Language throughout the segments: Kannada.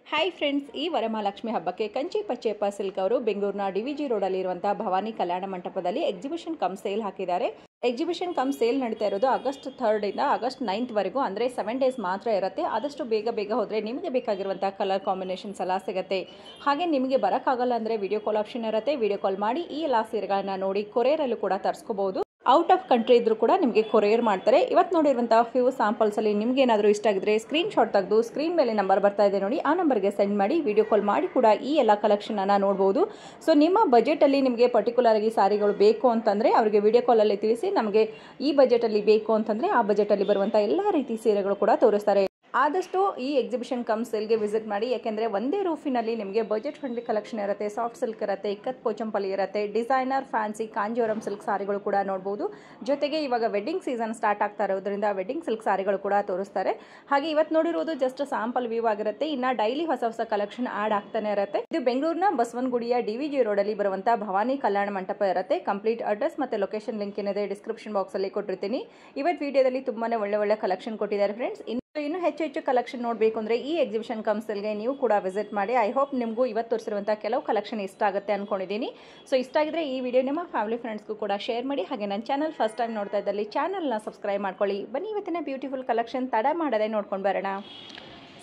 ಹಾಯ್ ಫ್ರೆಂಡ್ಸ್, ಈ ವರಮಹಾಲಕ್ಷ್ಮಿ ಹಬ್ಬಕ್ಕೆ ಕಂಚಿ ಪಚ್ಚೆಪ್ಪ ಸಿಲ್ಕ್ ಅವರು ಬೆಂಗಳೂರಿನ ಡಿವಿಜಿ ರೋಡಲ್ಲಿ ಇರುವಂತಹ ಭವಾನಿ ಕಲ್ಯಾಣ ಮಂಟಪದಲ್ಲಿ ಎಕ್ಸಿಬಿಷನ್ ಕಮ್ ಸೇಲ್ ಹಾಕಿದ್ದಾರೆ. ಎಕ್ಸಿಬಿಷನ್ ಕಮ್ ಸೇಲ್ ನಡೀತಾ ಇರೋದು ಆಗಸ್ಟ್ 3 ಇಂದ ಆಗಸ್ಟ್ 9 ವರೆಗೂ, ಅಂದರೆ 7 ಡೇಸ್ ಮಾತ್ರ ಇರುತ್ತೆ. ಆದಷ್ಟು ಬೇಗ ಹೋದರೆ ನಿಮಗೆ ಬೇಕಾಗಿರುವಂತಹ ಕಲರ್ ಕಾಂಬಿನೇಷನ್ಸ್ ಎಲ್ಲ ಸಿಗುತ್ತೆ. ಹಾಗೆ ನಿಮಗೆ ಬರೋಕ್ಕಾಗಲ್ಲ ಅಂದರೆ ವಿಡಿಯೋ ಕಾಲ್ ಆಪ್ಷನ್ ಇರುತ್ತೆ. ವಿಡಿಯೋ ಕಾಲ್ ಮಾಡಿ ಈ ಎಲ್ಲ ಸೀರೆಗಳನ್ನ ನೋಡಿ ಕೊರಿಯರಲ್ಲೂ ಕೂಡ ತರಿಸ್ಕೋಬಹುದು. ಔಟ್ ಆಫ್ ಕಂಟ್ರಿ ಇದ್ರೂ ಕೂಡ ನಿಮಗೆ ಕೊರಿಯರ್ ಮಾಡ್ತಾರೆ. ಇವತ್ತು ನೋಡಿರುವಂತಹ ಫ್ಯೂ ಸ್ಯಾಂಪಲ್ಸ್ ಅಲ್ಲಿ ನಿಮ್ಗೆ ಏನಾದರೂ ಇಷ್ಟ ಆಗಿದ್ರೆ ಸ್ಕ್ರೀನ್ ಶಾಟ್ ತೆಗೆದು ಸ್ಕ್ರೀನ್ ಮೇಲೆ ನಂಬರ್ ಬರ್ತಾ ಇದೆ ನೋಡಿ, ಆ ನಂಬರ್ಗೆ ಸೆಂಡ್ ಮಾಡಿ ವಿಡಿಯೋ ಕಾಲ್ ಮಾಡಿ ಕೂಡ ಈ ಎಲ್ಲ ಕಲೆಕ್ಷನ್ ಅನ್ನ ನೋಡಬಹುದು. ಸೊ ನಿಮ್ಮ ಬಜೆಟ್ ಅಲ್ಲಿ ನಿಮಗೆ ಪರ್ಟಿಕ್ಯುಲರ್ ಆಗಿ ಸಾರಿಗಳು ಬೇಕು ಅಂತಂದ್ರೆ ಅವರಿಗೆ ವಿಡಿಯೋ ಕಾಲ್ ಅಲ್ಲಿ ತಿಳಿಸಿ, ನಮಗೆ ಈ ಬಜೆಟ್ ಅಲ್ಲಿ ಬೇಕು ಅಂತಂದ್ರೆ ಆ ಬಜೆಟ್ ಅಲ್ಲಿ ಬರುವಂತಹ ಎಲ್ಲಾ ರೀತಿ ಸೀರೆಗಳು ಕೂಡ ತೋರಿಸ್ತಾರೆ. ಆದಷ್ಟು ಈ ಎಕ್ಸಿಬಿಷನ್ ಕಮ್ ಸೇಲ್ಗೆ ವಿಸಿಟ್ ಮಾಡಿ, ಯಾಕೆಂದರೆ ಒಂದೇ ರೂಫಿನಲ್ಲಿ ನಿಮಗೆ ಬಜೆಟ್ ಫ್ರೆಂಡ್ಲಿ ಕಲೆಕ್ಷನ್ ಇರುತ್ತೆ. ಸಾಫ್ಟ್ ಸಿಲ್ಕ್ ಇರುತ್ತೆ, ಇಕ್ಕತ್ ಪೋಚಂಪಲ್ಲಿ ಇರುತ್ತೆ, ಡಿಸೈನರ್ ಫ್ಯಾನ್ಸಿ ಕಾಂಜೀವರಂ ಸಿಲ್ಕ್ ಸಾರಿಗಳು ಕೂಡ ನೋಡಬಹುದು. ಜೊತೆಗೆ ಇವಾಗ ವೆಡ್ಡಿಂಗ್ ಸೀಸನ್ ಸ್ಟಾರ್ಟ್ ಆಗ್ತಾ ಇರೋದ್ರಿಂದ ವೆಡ್ಡಿಂಗ್ ಸಿಲ್ಕ್ ಸಾರಿಗಳು ಕೂಡ ತೋರಿಸ್ತಾರೆ. ಹಾಗೆ ಇವತ್ತು ನೋಡಿರೋದು ಜಸ್ಟ್ ಸ್ಯಾಂಪಲ್ ವ್ಯೂ ಆಗಿರುತ್ತೆ. ಇನ್ನು ಡೈಲಿ ಹೊಸ ಕಲೆಕ್ಷನ್ ಆಡ್ ಆಗ್ತಾನೆ ಇರುತ್ತೆ. ಇದು ಬೆಂಗಳೂರಿನ ಬಸವನಗುಡಿಯ ಡಿವಿಜಿ ರೋಡಲ್ಲಿ ಬರುವಂತಹ ಭವಾನಿ ಕಲ್ಯಾಣ ಮಂಟಪ ಇರುತ್ತೆ. ಕಂಪ್ಲೀಟ್ ಅಡ್ರೆಸ್ ಮತ್ತೆ ಲೊಕೇಶನ್ ಲಿಂಕ್ ಏನಿದೆ ಡಿಸ್ಕ್ರಿಪ್ಷನ್ ಬಾಕ್ಸ್ ಅಲ್ಲಿ ಕೊಟ್ಟಿರ್ತೀನಿ. ಇವತ್ತು ವಿಡಿಯೋದಲ್ಲಿ ತುಂಬಾನೇ ಒಳ್ಳೆ ಕಲೆಕ್ಷನ್ ಕೊಟ್ಟಿದ್ದಾರೆ ಫ್ರೆಂಡ್ಸ್. ಇನ್ನು ಹೆಚ್ಚು ಕಲೆಕ್ಷನ್ ನೋಡಬೇಕು ಅಂದರೆ ಈ ಎಕ್ಸಿಬಿಷನ್ ಕಮ್ ಸೇಲ್ಗೆ ನೀವು ಕೂಡ ವಿಸಿಟ್ ಮಾಡಿ. ಐ ಹೋಪ್ ನಿಮಗೂ ಇವತ್ತು ತೋರಿಸಿರುವಂಥ ಕೆಲವು ಕಲೆಕ್ಷನ್ ಇಷ್ಟ ಆಗುತ್ತೆ ಅನ್ಕೊಂಡಿದ್ದೀನಿ. ಸೊ ಇಷ್ಟ ಆಗಿದ್ರೆ ಈ ವಿಡಿಯೋ ನಿಮ್ಮ ಫ್ಯಾಮಿಲಿ ಫ್ರೆಂಡ್ಸ್ಗೂ ಕೂಡ ಶೇರ್ ಮಾಡಿ. ಹಾಗೆ ನನ್ನ ಚಾನಲ್ ಫಸ್ಟ್ ಟೈಮ್ ನೋಡ್ತಾ ಇದ್ದಲ್ಲಿ ಚಾನಲ್ನ ಸಬ್ಸ್ಕ್ರೈಬ್ ಮಾಡ್ಕೊಳ್ಳಿ. ಬನ್ನಿ ಇವತ್ತಿನ ಬ್ಯೂಟಿಫುಲ್ ಕಲೆಕ್ಷನ್ ತಡ ಮಾಡದೆ ನೋಡ್ಕೊಂಡು ಬರೋಣ.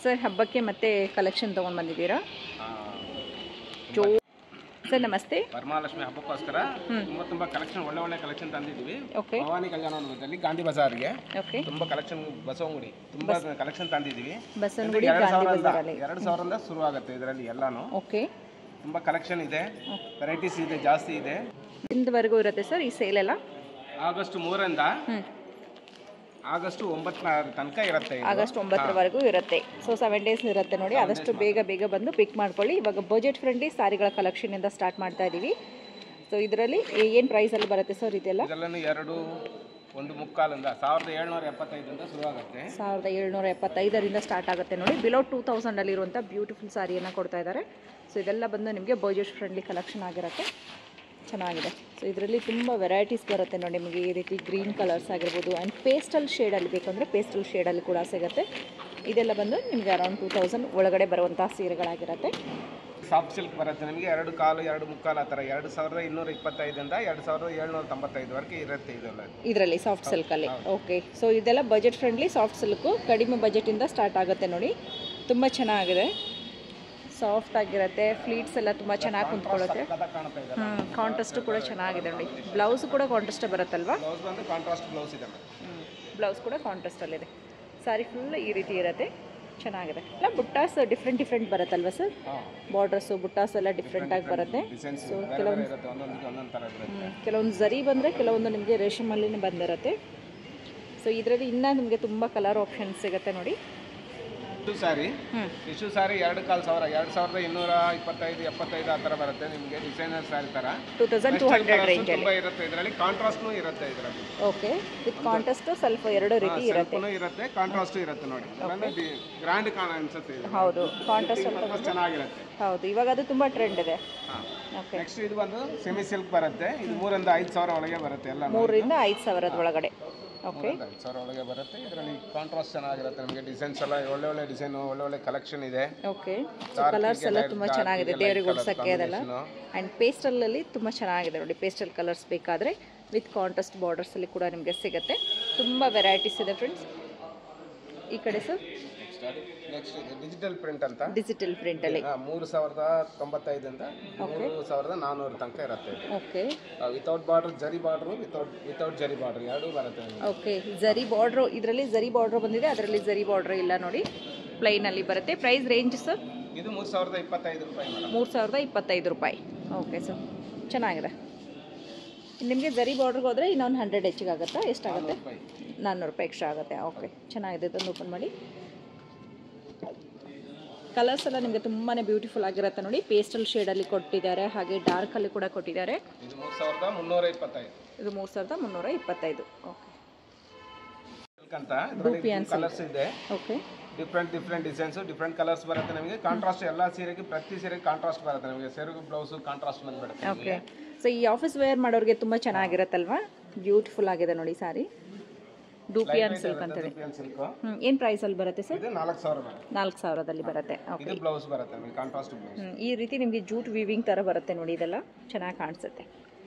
ಸರ್, ಹಬ್ಬಕ್ಕೆ ಮತ್ತೆ ಕಲೆಕ್ಷನ್ ತೊಗೊಂಡು ಬಂದಿದ್ದೀರಾ? ಸರ್ ನಮಸ್ತೆ. ವರಮಹಾಲಕ್ಷ್ಮಿ ಹಬ್ಬಕ್ಕೋಸ್ಕರ ತುಂಬಾ ಕಲೆಕ್ಷನ್ ಒಳ್ಳೆ ಕಲೆಕ್ಷನ್ ತಂದಿದ್ದೀವಿ. ಭವಾನಿ ಕಲ್ಯಾಣ ಮಂಟಪದಲ್ಲಿ ಗಾಂಧಿ ಬಜಾರ್ಗೆ ತುಂಬಾ ಕಲೆಕ್ಷನ್, ಬಸವನಗುಡಿ ತುಂಬಾ ಕಲೆಕ್ಷನ್ ತಂದಿದ್ದೀವಿ. 2000 ಶುರು ಆಗುತ್ತೆ ಇದರಲ್ಲಿ ಎಲ್ಲಾನು. ತುಂಬಾ ಕಲೆಕ್ಷನ್ ಇದೆ, ವೆರೈಟೀಸ್ ಇದೆ, ಜಾಸ್ತಿ ಇದೆ. ಇಂದವರೆಗೂ ಇರುತ್ತೆ ಸರ್ ಈ ಸೇಲ್ ಎಲ್ಲ? ಆಗಸ್ಟ್ 3ರಿಂದ ಆಗಸ್ಟ್ 9 ತನಕ ಇರುತ್ತೆ. ಆಗಸ್ಟ್ 9ವರೆಗೂ ಇರುತ್ತೆ. ಸೊ 7 ಡೇಸ್ ಇರುತ್ತೆ ನೋಡಿ. ಆದಷ್ಟು ಬೇಗ ಬಂದು ಪಿಕ್ ಮಾಡ್ಕೊಳ್ಳಿ. ಇವಾಗ ಬಜೆಟ್ ಫ್ರೆಂಡ್ಲಿ ಸಾರಿಗಳ ಕಲೆಕ್ಷನ್ ಇಂದ ಸ್ಟಾರ್ಟ್ ಮಾಡ್ತಾ ಇದೀವಿ. ಸೊ ಇದರಲ್ಲಿ ಏನು ಪ್ರೈಸ್ ಅಲ್ಲಿ ಬರುತ್ತೆ ಸರ್ ಇದೆಲ್ಲ? ಇದೆಲ್ಲನೂ 2.25 1775 ಶುರು ಆಗುತ್ತೆ. 1775ರಿಂದ ಸ್ಟಾರ್ಟ್ ಆಗುತ್ತೆ ನೋಡಿ. ಬಿಲೋ 2000 ಅಲ್ಲಿ ಇರುವಂಥ ಬ್ಯೂಟಿಫುಲ್ ಸಾರಿಯನ್ನು ಕೊಡ್ತಾ ಇದ್ದಾರೆ. ಸೊ ಇದೆಲ್ಲ ಬಂದು ನಿಮಗೆ ಬಜೆಟ್ ಫ್ರೆಂಡ್ಲಿ ಕಲೆಕ್ಷನ್ ಆಗಿರುತ್ತೆ. ಚೆನ್ನಾಗಿದೆ. ಸೊ ಇದರಲ್ಲಿ ತುಂಬ ವೆರೈಟೀಸ್ ಬರುತ್ತೆ ನೋಡಿ. ನಿಮಗೆ ಈ ರೀತಿ ಗ್ರೀನ್ ಕಲರ್ಸ್ ಆಗಿರ್ಬೋದು ಆ್ಯಂಡ್ ಪೇಸ್ಟಲ್ ಶೇಡಲ್ಲಿ ಬೇಕಂದರೆ ಪೇಸ್ಟಲ್ ಶೇಡಲ್ಲಿ ಕೂಡ ಸಿಗುತ್ತೆ. ಇದೆಲ್ಲ ಬಂದು ನಿಮಗೆ ಅರೌಂಡ್ 2000 ಒಳಗಡೆ ಬರುವಂಥ ಸೀರೆಗಳಾಗಿರುತ್ತೆ. ಸಾಫ್ಟ್ ಸಿಲ್ಕ್ ಬರುತ್ತೆ ನಿಮಗೆ 2 ಕಾಲು 2 ಮುಕ್ಕಾಲು ಆ ಥರ 2225ರಿಂದ 2795ವರೆಗೆ ಇರುತ್ತೆ ಇದೆಲ್ಲ ಇದರಲ್ಲಿ ಸಾಫ್ಟ್ ಸಿಲ್ಕಲ್ಲಿ. ಓಕೆ. ಸೊ ಇದೆಲ್ಲ ಬಜೆಟ್ ಫ್ರೆಂಡ್ಲಿ ಸಾಫ್ಟ್ ಸಿಲ್ಕು, ಕಡಿಮೆ ಬಜೆಟಿಂದ ಸ್ಟಾರ್ಟ್ ಆಗುತ್ತೆ ನೋಡಿ. ತುಂಬ ಚೆನ್ನಾಗಿದೆ, ಸಾಫ್ಟ್ ಆಗಿರುತ್ತೆ. ಫ್ಲೀಟ್ಸ್ ಎಲ್ಲ ತುಂಬ ಚೆನ್ನಾಗಿ ಕುಂತ್ಕೊಳ್ಳುತ್ತೆ. ಕಾಂಟ್ರಾಸ್ಟ್ ಕೂಡ ಚೆನ್ನಾಗಿದೆ ನೋಡಿ. ಬ್ಲೌಸ್ ಕೂಡ ಕಾಂಟ್ರಾಸ್ಟ್ ಬರುತ್ತಲ್ವಾ? ಬ್ಲೌಸ್ ಕೂಡ ಕಾಂಟ್ರಾಸ್ಟಲ್ಲಿದೆ. ಸಾರಿ ಫುಲ್ ಈ ರೀತಿ ಇರುತ್ತೆ, ಚೆನ್ನಾಗಿದೆ. ಎಲ್ಲ ಬುಟ್ಟಾಸ್ ಡಿಫ್ರೆಂಟ್ ಬರುತ್ತಲ್ವ ಸರ್? ಬಾರ್ಡರ್ಸು ಬುಟ್ಟಾಸ್ ಎಲ್ಲ ಡಿಫ್ರೆಂಟಾಗಿ ಬರುತ್ತೆ. ಸೊ ಕೆಲವೊಂದು ಝರಿ ಬಂದರೆ ಕೆಲವೊಂದು ನಿಮಗೆ ರೇಷಮಲ್ಲಿ ಬಂದಿರುತ್ತೆ. ಸೊ ಇದರಲ್ಲಿ ಇನ್ನೂ ನಿಮಗೆ ತುಂಬ ಕಲರ್ ಆಪ್ಷನ್ಸ್ ಸಿಗುತ್ತೆ ನೋಡಿ. ಇಷ್ಟು ಸಾರಿ 2,500 2225 75 ಆ ಥರ ಬರುತ್ತೆ ನಿಮಗೆ. ಡಿಸೈನರ್ ಸಾರಿ ಥರ 2200 ರೇಂಜ್ ತುಂಬ ಇರುತ್ತೆ. ಇದರಲ್ಲಿ ಕಾಂಟ್ರಾಸ್ಟ್ನೂ ಇರುತ್ತೆ ಇದರಲ್ಲಿ. ಓಕೆ. ವಿತ್ ಕಾಂಟ್ರಾಸ್ಟ್ ಸ್ವಲ್ಪ ಎರಡು ರೀತಿ ಇರುತ್ತೆ. ಕಾಂಟ್ರಾಸ್ಟ್ ಇರುತ್ತೆ ನೋಡಿ. ಗ್ರ್ಯಾಂಡ್ ಅನ್ಸುತ್ತೆ. ಹೌದು, ಕಾಂಟ್ರಾಸ್ಟ್ ಸ್ವಲ್ಪ ಚೆನ್ನಾಗಿರುತ್ತೆ. ಹೌದು, ಇವಾಗ ಅದು ತುಂಬ ಟ್ರೆಂಡ್ ಇದೆ. ನೆಕ್ಸ್ಟ್ ಇದು ಬಂದು ಸೆಮಿ ಸಿಲ್ಕ್ ಬರುತ್ತೆ. ಇದು 3ರಿಂದ 5,000 ಒಳಗೆ ಬರುತ್ತೆ. ಎಲ್ಲ 3ರಿಂದ 5,000 ಒಳಗಡೆ. ಓಕೆ. 5,000 ಒಳಗೆ ಬರುತ್ತೆ. ಇದರಲ್ಲಿ ಕಾಂಟ್ರಾಸ್ಟ್ ಚೆನ್ನಾಗಿರುತ್ತೆ ನಿಮಗೆ. ಡಿಸೈನ್ಸ್ ಎಲ್ಲ ಒಳ್ಳೆ ಡಿಸೈನ್, ಒಳ್ಳೆ ಕಲೆಕ್ಷನ್ ಇದೆ. ಓಕೆ. ಕಲರ್ಸ್ ಎಲ್ಲ ತುಂಬ ಚೆನ್ನಾಗಿದೆ ದೇವರಿಗೆ ಉಡ್ಸಕ್ಕೆ ಅದೆಲ್ಲ. ಆ್ಯಂಡ್ ಪೇಸ್ಟಲಲ್ಲಿ ತುಂಬ ಚೆನ್ನಾಗಿದೆ ನೋಡಿ. ಪೇಸ್ಟಲ್ ಕಲರ್ಸ್ ಬೇಕಾದರೆ ವಿತ್ ಕಾಂಟ್ರಾಸ್ಟ್ ಬಾರ್ಡರ್ಸಲ್ಲಿ ಕೂಡ ನಿಮಗೆ ಸಿಗುತ್ತೆ. ತುಂಬ ವೆರೈಟೀಸ್ ಇದೆ ಫ್ರೆಂಡ್ಸ್. ಈ ಕಡೆ ಸರ್ ನೆಕ್ಸ್ಟ್ ಡಿಜಿಟಲ್ ಪ್ರಿಂಟ್ ಅಂತ. ಡಿಜಿಟಲ್ ಪ್ರಿಂಟಲ್ಲಿ 3095ರಿಂದ 3400 ತನಕ ಇರುತ್ತೆ. ಓಕೆ. ವಿತೌಟ್ ಬಾರ್ಡರ್, ಜರಿ ಬಾರ್ಡರ್, ವಿತೌಟ್ ಜರಿ ಬಾರ್ಡರ್ ಎರಡೂ ಬರುತ್ತೆ. ಓಕೆ. ಜರಿ ಬಾರ್ಡ್ರು, ಇದರಲ್ಲಿ ಜರಿ ಬಾರ್ಡ್ರ್ ಬಂದಿದೆ, ಅದರಲ್ಲಿ ಜರಿ ಬಾರ್ಡ್ರ್ ಇಲ್ಲ ನೋಡಿ. ಪ್ಲೈನಲ್ಲಿ ಬರುತ್ತೆ. Price range sir? ಇದು 3025 ರೂಪಾಯಿ. 3025 ರೂಪಾಯಿ. ಓಕೆ ಸರ್, ಚೆನ್ನಾಗಿದೆ. ನಿಮಗೆ ಜರಿ ಬಾರ್ಡ್ರಿಗೆ ಹೋದರೆ ಇನ್ನೊಂದು 100 ಹೆಚ್ಚಿಗೆ ಆಗುತ್ತಾ? ಎಷ್ಟಾಗುತ್ತೆ? 400 ರೂಪಾಯಿ ಎಕ್ಸ್ಟ್ರಾ ಆಗುತ್ತೆ. ಓಕೆ, ಚೆನ್ನಾಗಿದೆ. ಇದನ್ನು ಓಪನ್ ಮಾಡಿ. ಕಲರ್ಸ್ ಎಲ್ಲ ನಿಮಗೆ ತುಂಬಾ ಬ್ಯೂಟಿಫುಲ್ ಆಗಿರುತ್ತೆ ನೋಡಿ. ಪೇಸ್ಟಲ್ ಶೇಡಲ್ಲಿ ಕೊಟ್ಟಿದ್ದಾರೆ, ಹಾಗೆ ಡಾರ್ಕಲ್ಲಿ ಕೂಡ ಕೊಟ್ಟಿದ್ದಾರೆ. ಇದು 3325. ಇದು 3325. ಓಕೆ. ಅಂತ ಕಲರ್ಸ್ ಇದೆ. Okay. Different designs, different colours ಬರುತ್ತೆ ನಮಗೆ. ಕಾಂಟ್ರಾಸ್ಟ್ ಎಲ್ಲ ಸೀರೆಗೆ, ಪ್ರತಿ ಸೀರೆಗೆ ಕಾಂಟ್ರಾಸ್ಟ್ ಬರುತ್ತೆ ನಮಗೆ. ಸೆರಗು ಬ್ಲೌಸು ಕಾಂಟ್ರಾಸ್ಟ್ ಬಂದ್ಬಿಡುತ್ತೆ. ಓಕೆ. ಸೊ ಈ ಆಫೀಸ್ ವೇರ್ ಮಾಡೋರಿಗೆ ತುಂಬ ಚೆನ್ನಾಗಿರುತ್ತಲ್ವಾ? ಬ್ಯೂಟಿಫುಲ್ ಆಗಿದೆ ನೋಡಿ ಸಾರಿ. ಡೂಪಿಯಾನ್ ಸಿಲ್ಕ್ ಅಂತ ಹೇಳಿ. ಸಿಲ್ಕ್ ಏನು ಪ್ರೈಸಲ್ಲಿ ಬರುತ್ತೆ ಸರ್? ಇದು 4000 4000ದಲ್ಲಿ ಬರುತ್ತೆ. ಓಕೆ, ಇದು ಬ್ಲೌಸ್ ಬರುತ್ತೆ ನಿಮಗೆ ಕಾಂಟ್ರಾಸ್ಟ್ ಬ್ಲೌಸ್. ಈ ರೀತಿ ನಿಮಗೆ ಜೂಟ್ ವೀವಿಂಗ್ ಥರ ಬರುತ್ತೆ ನೋಡಿ, ಇದೆಲ್ಲ ಚೆನ್ನಾಗಿ ಕಾಣಿಸುತ್ತೆ.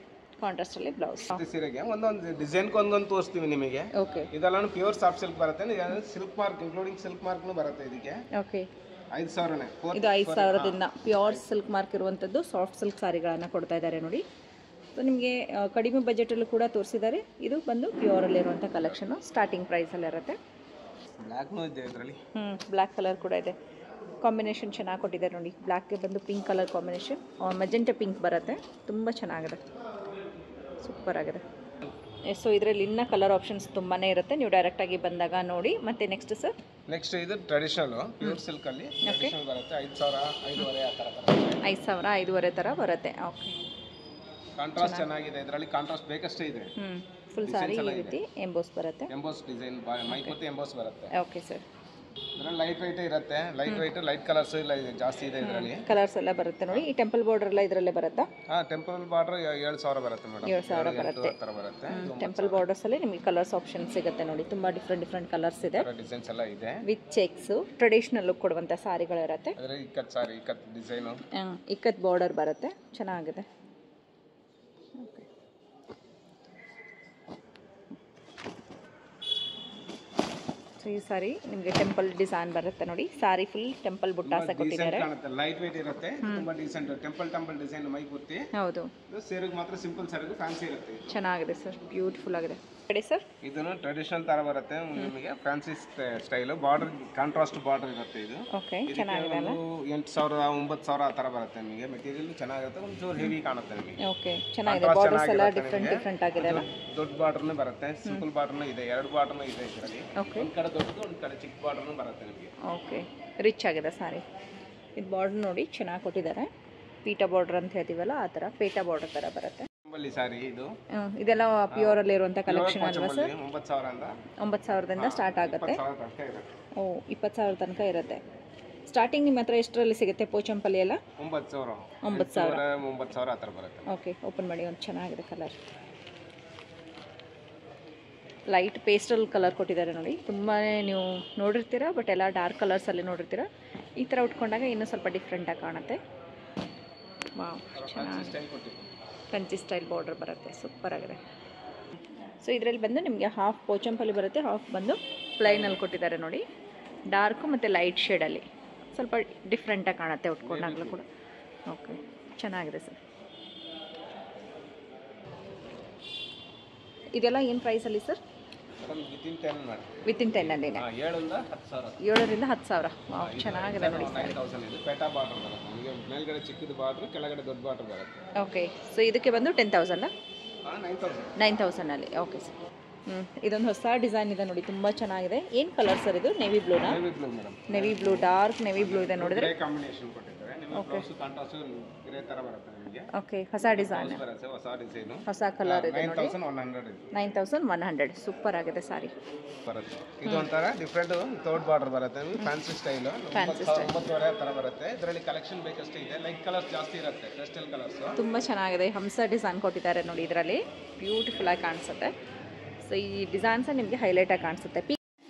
ಕಾಂಟ್ರಾಸ್ಟಲ್ಲಿ ಬ್ಲೌಸ್. ಸೀರೆಗೆ ಒಂದೊಂದು ಡಿಸೈನ್ಗೆ ಒಂದೊಂದು ತೋರಿಸ್ತೀವಿ ನಿಮಗೆ. ಓಕೆ, ಇದೆಲ್ಲ ಪ್ಯೂರ್ ಸಾಫ್ಟ್ ಸಿಲ್ಕ್ ಬರುತ್ತೆ. ಸಿಲ್ಕ್ ಮಾರ್ಕ್ ಇನ್ಕ್ಲೂಡಿಂಗ್ ಸಿಲ್ಕ್ ಮಾರ್ಕ್ನು ಬರುತ್ತೆ ಇದಕ್ಕೆ. ಓಕೆ, 5000ನೇ. ಇದು 5000ದಿಂದ ಪ್ಯೂರ್ ಸಿಲ್ಕ್ ಮಾರ್ಕ್ ಇರುವಂಥದ್ದು ಸಾಫ್ಟ್ ಸಿಲ್ಕ್ ಸಾರಿಗಳನ್ನು ಕೊಡ್ತಾ ಇದ್ದಾರೆ ನೋಡಿ. ಸೊ ನಿಮಗೆ ಕಡಿಮೆ ಬಜೆಟಲ್ಲೂ ಕೂಡ ತೋರಿಸಿದ್ದಾರೆ. ಇದು ಬಂದು ಪ್ಯೂರಲ್ಲಿರುವಂಥ ಕಲೆಕ್ಷನು, ಸ್ಟಾರ್ಟಿಂಗ್ ಪ್ರೈಸಲ್ಲಿರುತ್ತೆ. ಬ್ಲ್ಯಾಕ್ನೂ ಇದೆ ಇದರಲ್ಲಿ. ಬ್ಲ್ಯಾಕ್ ಕಲರ್ ಕೂಡ ಇದೆ. ಕಾಂಬಿನೇಷನ್ ಚೆನ್ನಾಗಿ ಕೊಟ್ಟಿದ್ದಾರೆ ನೋಡಿ. ಬ್ಲ್ಯಾಕ್ಗೆ ಬಂದು pink colour combination, magenta pink ಬರುತ್ತೆ. ತುಂಬ ಚೆನ್ನಾಗಿದೆ, ಸೂಪರ್ ಆಗಿದೆ. ಸೊ ಇದರಲ್ಲಿ ಇನ್ನ ಕಲರ್ ಆಪ್ಷನ್ಸ್ ತುಂಬಾ ಇರುತ್ತೆ, ನೀವು ಡೈರೆಕ್ಟಾಗಿ ಬಂದಾಗ ನೋಡಿ. ಮತ್ತು ನೆಕ್ಸ್ಟ್ ಸರ್? ನೆಕ್ಸ್ಟ್ ಇದು ಟ್ರೆಡಿಷನಲ್ ಪ್ಯೂರ್ ಸಿಲ್ಕ್ ಅಲ್ಲಿ ಟ್ರೆಡಿಷನಲ್ ಬರುತ್ತೆ. 5000, 5,500 ಆ ಥರ ಬರುತ್ತೆ. 5000, 5,500 ಥರ ಬರುತ್ತೆ. ಓಕೆ, ಕಾಂಟ್ರಾಸ್ಟ್ ಚೆನ್ನಾಗಿದೆ. ಇದರಲ್ಲಿ ಕಾಂಟ್ರಾಸ್ಟ್ ಬೇಕಷ್ಟೇ ಇದೆ. ಫುಲ್ ಸಾರಿ ಈ ರೀತಿ ಎಂಬೋಸ್ ಬರುತ್ತೆ. ಎಂಬೋಸ್ ಡಿಸೈನ್ ಮೈಪೂರ್ತಿ ಎಂಬೋಸ್ ಬರುತ್ತೆ. Okay sir. ಇದರಲ್ಲಿ ಲೈಟ್ ವೈಟ್ ಇರುತ್ತೆ. ಲೈಟ್ ಕಲರ್ಸ್ ಇಲ್ಲ ಜಾಸ್ತಿ ಇದೆ ಇದರಲ್ಲಿ. ಕಲರ್ಸ್ ಎಲ್ಲ ಬರುತ್ತೆ ನೋಡಿ. ಈ ಟೆಂಪಲ್ ಬಾರ್ಡರ್ ಎಲ್ಲ ಇದರಲ್ಲೇ ಬರುತ್ತಾ? ಟೆಂಪಲ್ ಬಾರ್ಡರ್ 7000 ಬರುತ್ತೆ ಮೇಡಮ್. 7000 ಬರುತ್ತೆ. ಟೆಂಪಲ್ ಬಾರ್ಡರ್ಸ್ ಅಲ್ಲಿ ನಿಮಗೆ ಕಲರ್ಸ್ ಆಪ್ಷನ್ ಸಿಗುತ್ತೆ ನೋಡಿ. ತುಂಬಾ ಡಿಫ್ರೆಂಟ್ ಕಲರ್ಸ್ ಇದೆ, ಡಿಸೈನ್ಸ್ ಎಲ್ಲ ಇದೆ. ವಿತ್ ಚೆಕ್ಸ್ ಟ್ರೆಡಿಷನಲ್ ಲುಕ್ ಕೊಡುವಂತ ಸಾರಿಗಳು ಇರುತ್ತೆ. ಇಕ್ಕತ್ ಸಾರಿ, ಇಕ್ಕತ್ ಡಿಸೈನ್, ಇಕ್ಕತ್ ಬಾರ್ಡರ್ ಬರುತ್ತೆ, ಚೆನ್ನಾಗಿದೆ. ಈ ಸಾರಿ ನಿಮಗೆ ಟೆಂಪಲ್ ಡಿಸೈನ್ ಬರುತ್ತೆ ನೋಡಿ. ಸಾರಿ ಫುಲ್ ಟೆಂಪಲ್ ಬುಟ್ಟಾಸ ಕೊಟ್ಟಿದ್ದಾರೆ. ಲೈಟ್ ವೇಟ್ ಇರುತ್ತೆ, ತುಂಬಾ ಡೀಸೆಂಟ್. Temple design ಮೈಪೂರ್ತಿ. ಹೌದು, ಸೀರೆಗೆ ಮಾತ್ರ ಸಿಂಪಲ್ ಸೀರೆಗೆ ಫ್ಯಾನ್ಸಿ ಇರುತ್ತೆ. ಚೆನ್ನಾಗಿದೆ ಸರ್, ಬ್ಯೂಟಿಫುಲ್ ಆಗಿದೆ. ಸರ್ ಇದನ್ನು ಟ್ರೆಡಿಷನಲ್ ತರ ಬರುತ್ತೆ ನಿಮಗೆ, fancy style. Border contrast border ಇರುತ್ತೆ. ಇದು ಓಕೆ, ಚೆನ್ನಾಗಿದೆ ಅಲ್ಲ? 8000, 9000 ಆ ತರ ಬರುತ್ತೆ ನಿಮಗೆ. ಮೆಟೀರಿಯಲ್ ಚೆನ್ನಾಗಿರುತ್ತೆ, ಒಂಚೂರು ಹೆವಿ ಕಾಣುತ್ತೆ ನಿಮಗೆ. ಓಕೆ, ಚೆನ್ನಾಗಿದೆ. ಬಾರ್ಡರ್ಸ್ ಎಲ್ಲ ಡಿಫ್ರೆಂಟ್ ಆಗಿದೆ ಅಲ್ಲ? ದೊಡ್ಡ ಬಾರ್ಡರ್ನು ಬರುತ್ತೆ, ಸಿಂಪಲ್ ಬಾರ್ಡರ್ನು ಇದೆ, 2 ಬಾರ್ಡರ್ನು ಇದೆ ಇದರಲ್ಲಿ. ಓಕೆ, ಒಂದು ಕಡೆ ದೊಡ್ಡದು, ಒಂದು ಕಡೆ ಚಿಕ್ಕ ಬಾರ್ಡರ್ನು ಬರುತ್ತೆ ನಿಮಗೆ. ಓಕೆ, ರಿಚ್ ಆಗಿದೆ ಸಾರಿ. ಇದು ಬಾರ್ಡರ್ ನೋಡಿ ಚೆನ್ನಾಗಿ ಕೊಟ್ಟಿದ್ದಾರೆ. ಪೀಠ ಬಾರ್ಡರ್ ಅಂತ ಹೇಳ್ತೀವಲ್ಲ ಆ ಥರ ಪೇಟ ಬಾರ್ಡರ್ ಥರ ಬರುತ್ತೆ. ಸಾರಿ ಇದು ಇದೆಲ್ಲ ಪ್ಯೂರ್ ಅಲ್ಲಿ ಇರುವಂತ ಕಲೆಕ್ಷನ್ ಅಲ್ವಾ ಸರ್? 9000ದಿಂದ ಸ್ಟಾರ್ಟ್ ಆಗುತ್ತೆ. ಓ, 20,000 ತನಕ ಇರುತ್ತೆ. ಸ್ಟಾರ್ಟಿಂಗ್ ನಿಮ್ಮ ಹತ್ರ ಎಷ್ಟರಲ್ಲಿ ಸಿಗುತ್ತೆ ಪೋಚಂಪಲ್ಲಿ ಎಲ್ಲ? 9000 ಆ ಥರ ಬರುತ್ತೆ. ಓಕೆ, ಓಪನ್ ಮಾಡಿ. ಒಂದು ಚೆನ್ನಾಗಿದೆ ಕಲರ್, ಲೈಟ್ ಪೇಸ್ಟಲ್ ಕಲರ್ ಕೊಟ್ಟಿದ್ದಾರೆ ನೋಡಿ. ತುಂಬಾ ನೀವು ನೋಡಿರ್ತೀರಾ, ಬಟ್ ಎಲ್ಲ ಡಾರ್ಕ್ ಕಲರ್ಸಲ್ಲಿ ನೋಡಿರ್ತೀರಾ. ಈ ಥರ ಉಟ್ಕೊಂಡಾಗ ಇನ್ನೂ ಸ್ವಲ್ಪ ಡಿಫ್ರೆಂಟಾಗಿ ಕಾಣುತ್ತೆ. ವಾವ್, ಚೆನ್ನಾಗಿ ಕಂಚಿ ಸ್ಟೈಲ್ ಬಾರ್ಡರ್ ಬರುತ್ತೆ, ಸೂಪರ್ ಆಗಿದೆ. ಸೊ ಇದರಲ್ಲಿ ಬಂದು ನಿಮಗೆ ಹಾಫ್ ಪೋಚಂಪಲ್ಲಿ ಬರುತ್ತೆ, ಹಾಫ್ ಬಂದು ಪ್ಲೈನಲ್ಲಿ ಕೊಟ್ಟಿದ್ದಾರೆ ನೋಡಿ. ಡಾರ್ಕು ಮತ್ತು ಲೈಟ್ ಶೇಡಲ್ಲಿ ಸ್ವಲ್ಪ ಡಿಫ್ರೆಂಟಾಗಿ ಕಾಣುತ್ತೆ ಉಟ್ಕೊಂಡಾಗಲೂ ಕೂಡ. ಓಕೆ, ಚೆನ್ನಾಗಿದೆ ಸರ್. ಇದೆಲ್ಲ ಏನು ಪ್ರೈಸಲ್ಲಿ ಸರ್? ವಿತಿನ್ 10 ಅಲ್ಲಿ 7ರಿಂದ 10,000. ಚೆನ್ನಾಗಿದೆ ನೋಡಿ. ಮೇಲ್ಗಡೆ ಚಿಕ್ಕದು ಬಾರ್ಡರ್, ಕೆಳಗಡೆ ದೊಡ್ಡ ಬಾರ್ಡರ್ ಬರುತ್ತೆ. ಓಕೆ, ಸೊ ಇದಕ್ಕೆ ಬಂದು 10,000, 9,000 ಅಲ್ಲಿ. Okay sir. ಇದೊಂದು ಹೊಸ ಡಿಸೈನ್ ಇದೆ ನೋಡಿ, ತುಂಬ ಚೆನ್ನಾಗಿದೆ. ಏನು ಕಲರ್ ಸರ್ ಇದು? ನೇವಿ ಬ್ಲೂನಾ? Navy blue, dark navy blue ಇದೆ ನೋಡಿದ್ರೆ. ಓಕೆ, ಓಕೆ, ಹೊಸ ಡಿಸೈನ್, ಹೊಸ ಕಲರ್ ಇದೆ ನೋಡಿ. 9,100. ಸೂಪರ್ ಆಗಿದೆ ಸಾರಿ. ಇದು ಒಂಥರ ಡಿಫ್ರೆಂಟ್ ಥರ್ಡ್ ಬಾರ್ಡರ್ ಬರುತ್ತೆ, ಫ್ಯಾನ್ಸಿ ಸ್ಟೈಲ್. 9,500 ತರ ಬರುತ್ತೆ. ಇದರಲ್ಲಿ ಕಲೆಕ್ಷನ್ ಬೇಕಷ್ಟೇ ಇದೆ, ಲೈಟ್ ಕಲರ್ಸ್ ಜಾಸ್ತಿ ಇರುತ್ತೆ, ಪೇಸ್ಟಲ್ ಕಲರ್ಸ್. ತುಂಬ ಚೆನ್ನಾಗಿದೆ. ಹಂಸ ಡಿಸೈನ್ ಕೊಟ್ಟಿದ್ದಾರೆ ನೋಡಿ, ಇದರಲ್ಲಿ ಬ್ಯೂಟಿಫುಲ್ ಆಗಿ ಕಾಣಿಸುತ್ತೆ. ಸೊ ಈ ಡಿಸೈನ್ಸ್ ನಿಮಗೆ ಹೈಲೈಟ್ ಆಗಿ ಕಾಣಿಸುತ್ತೆ.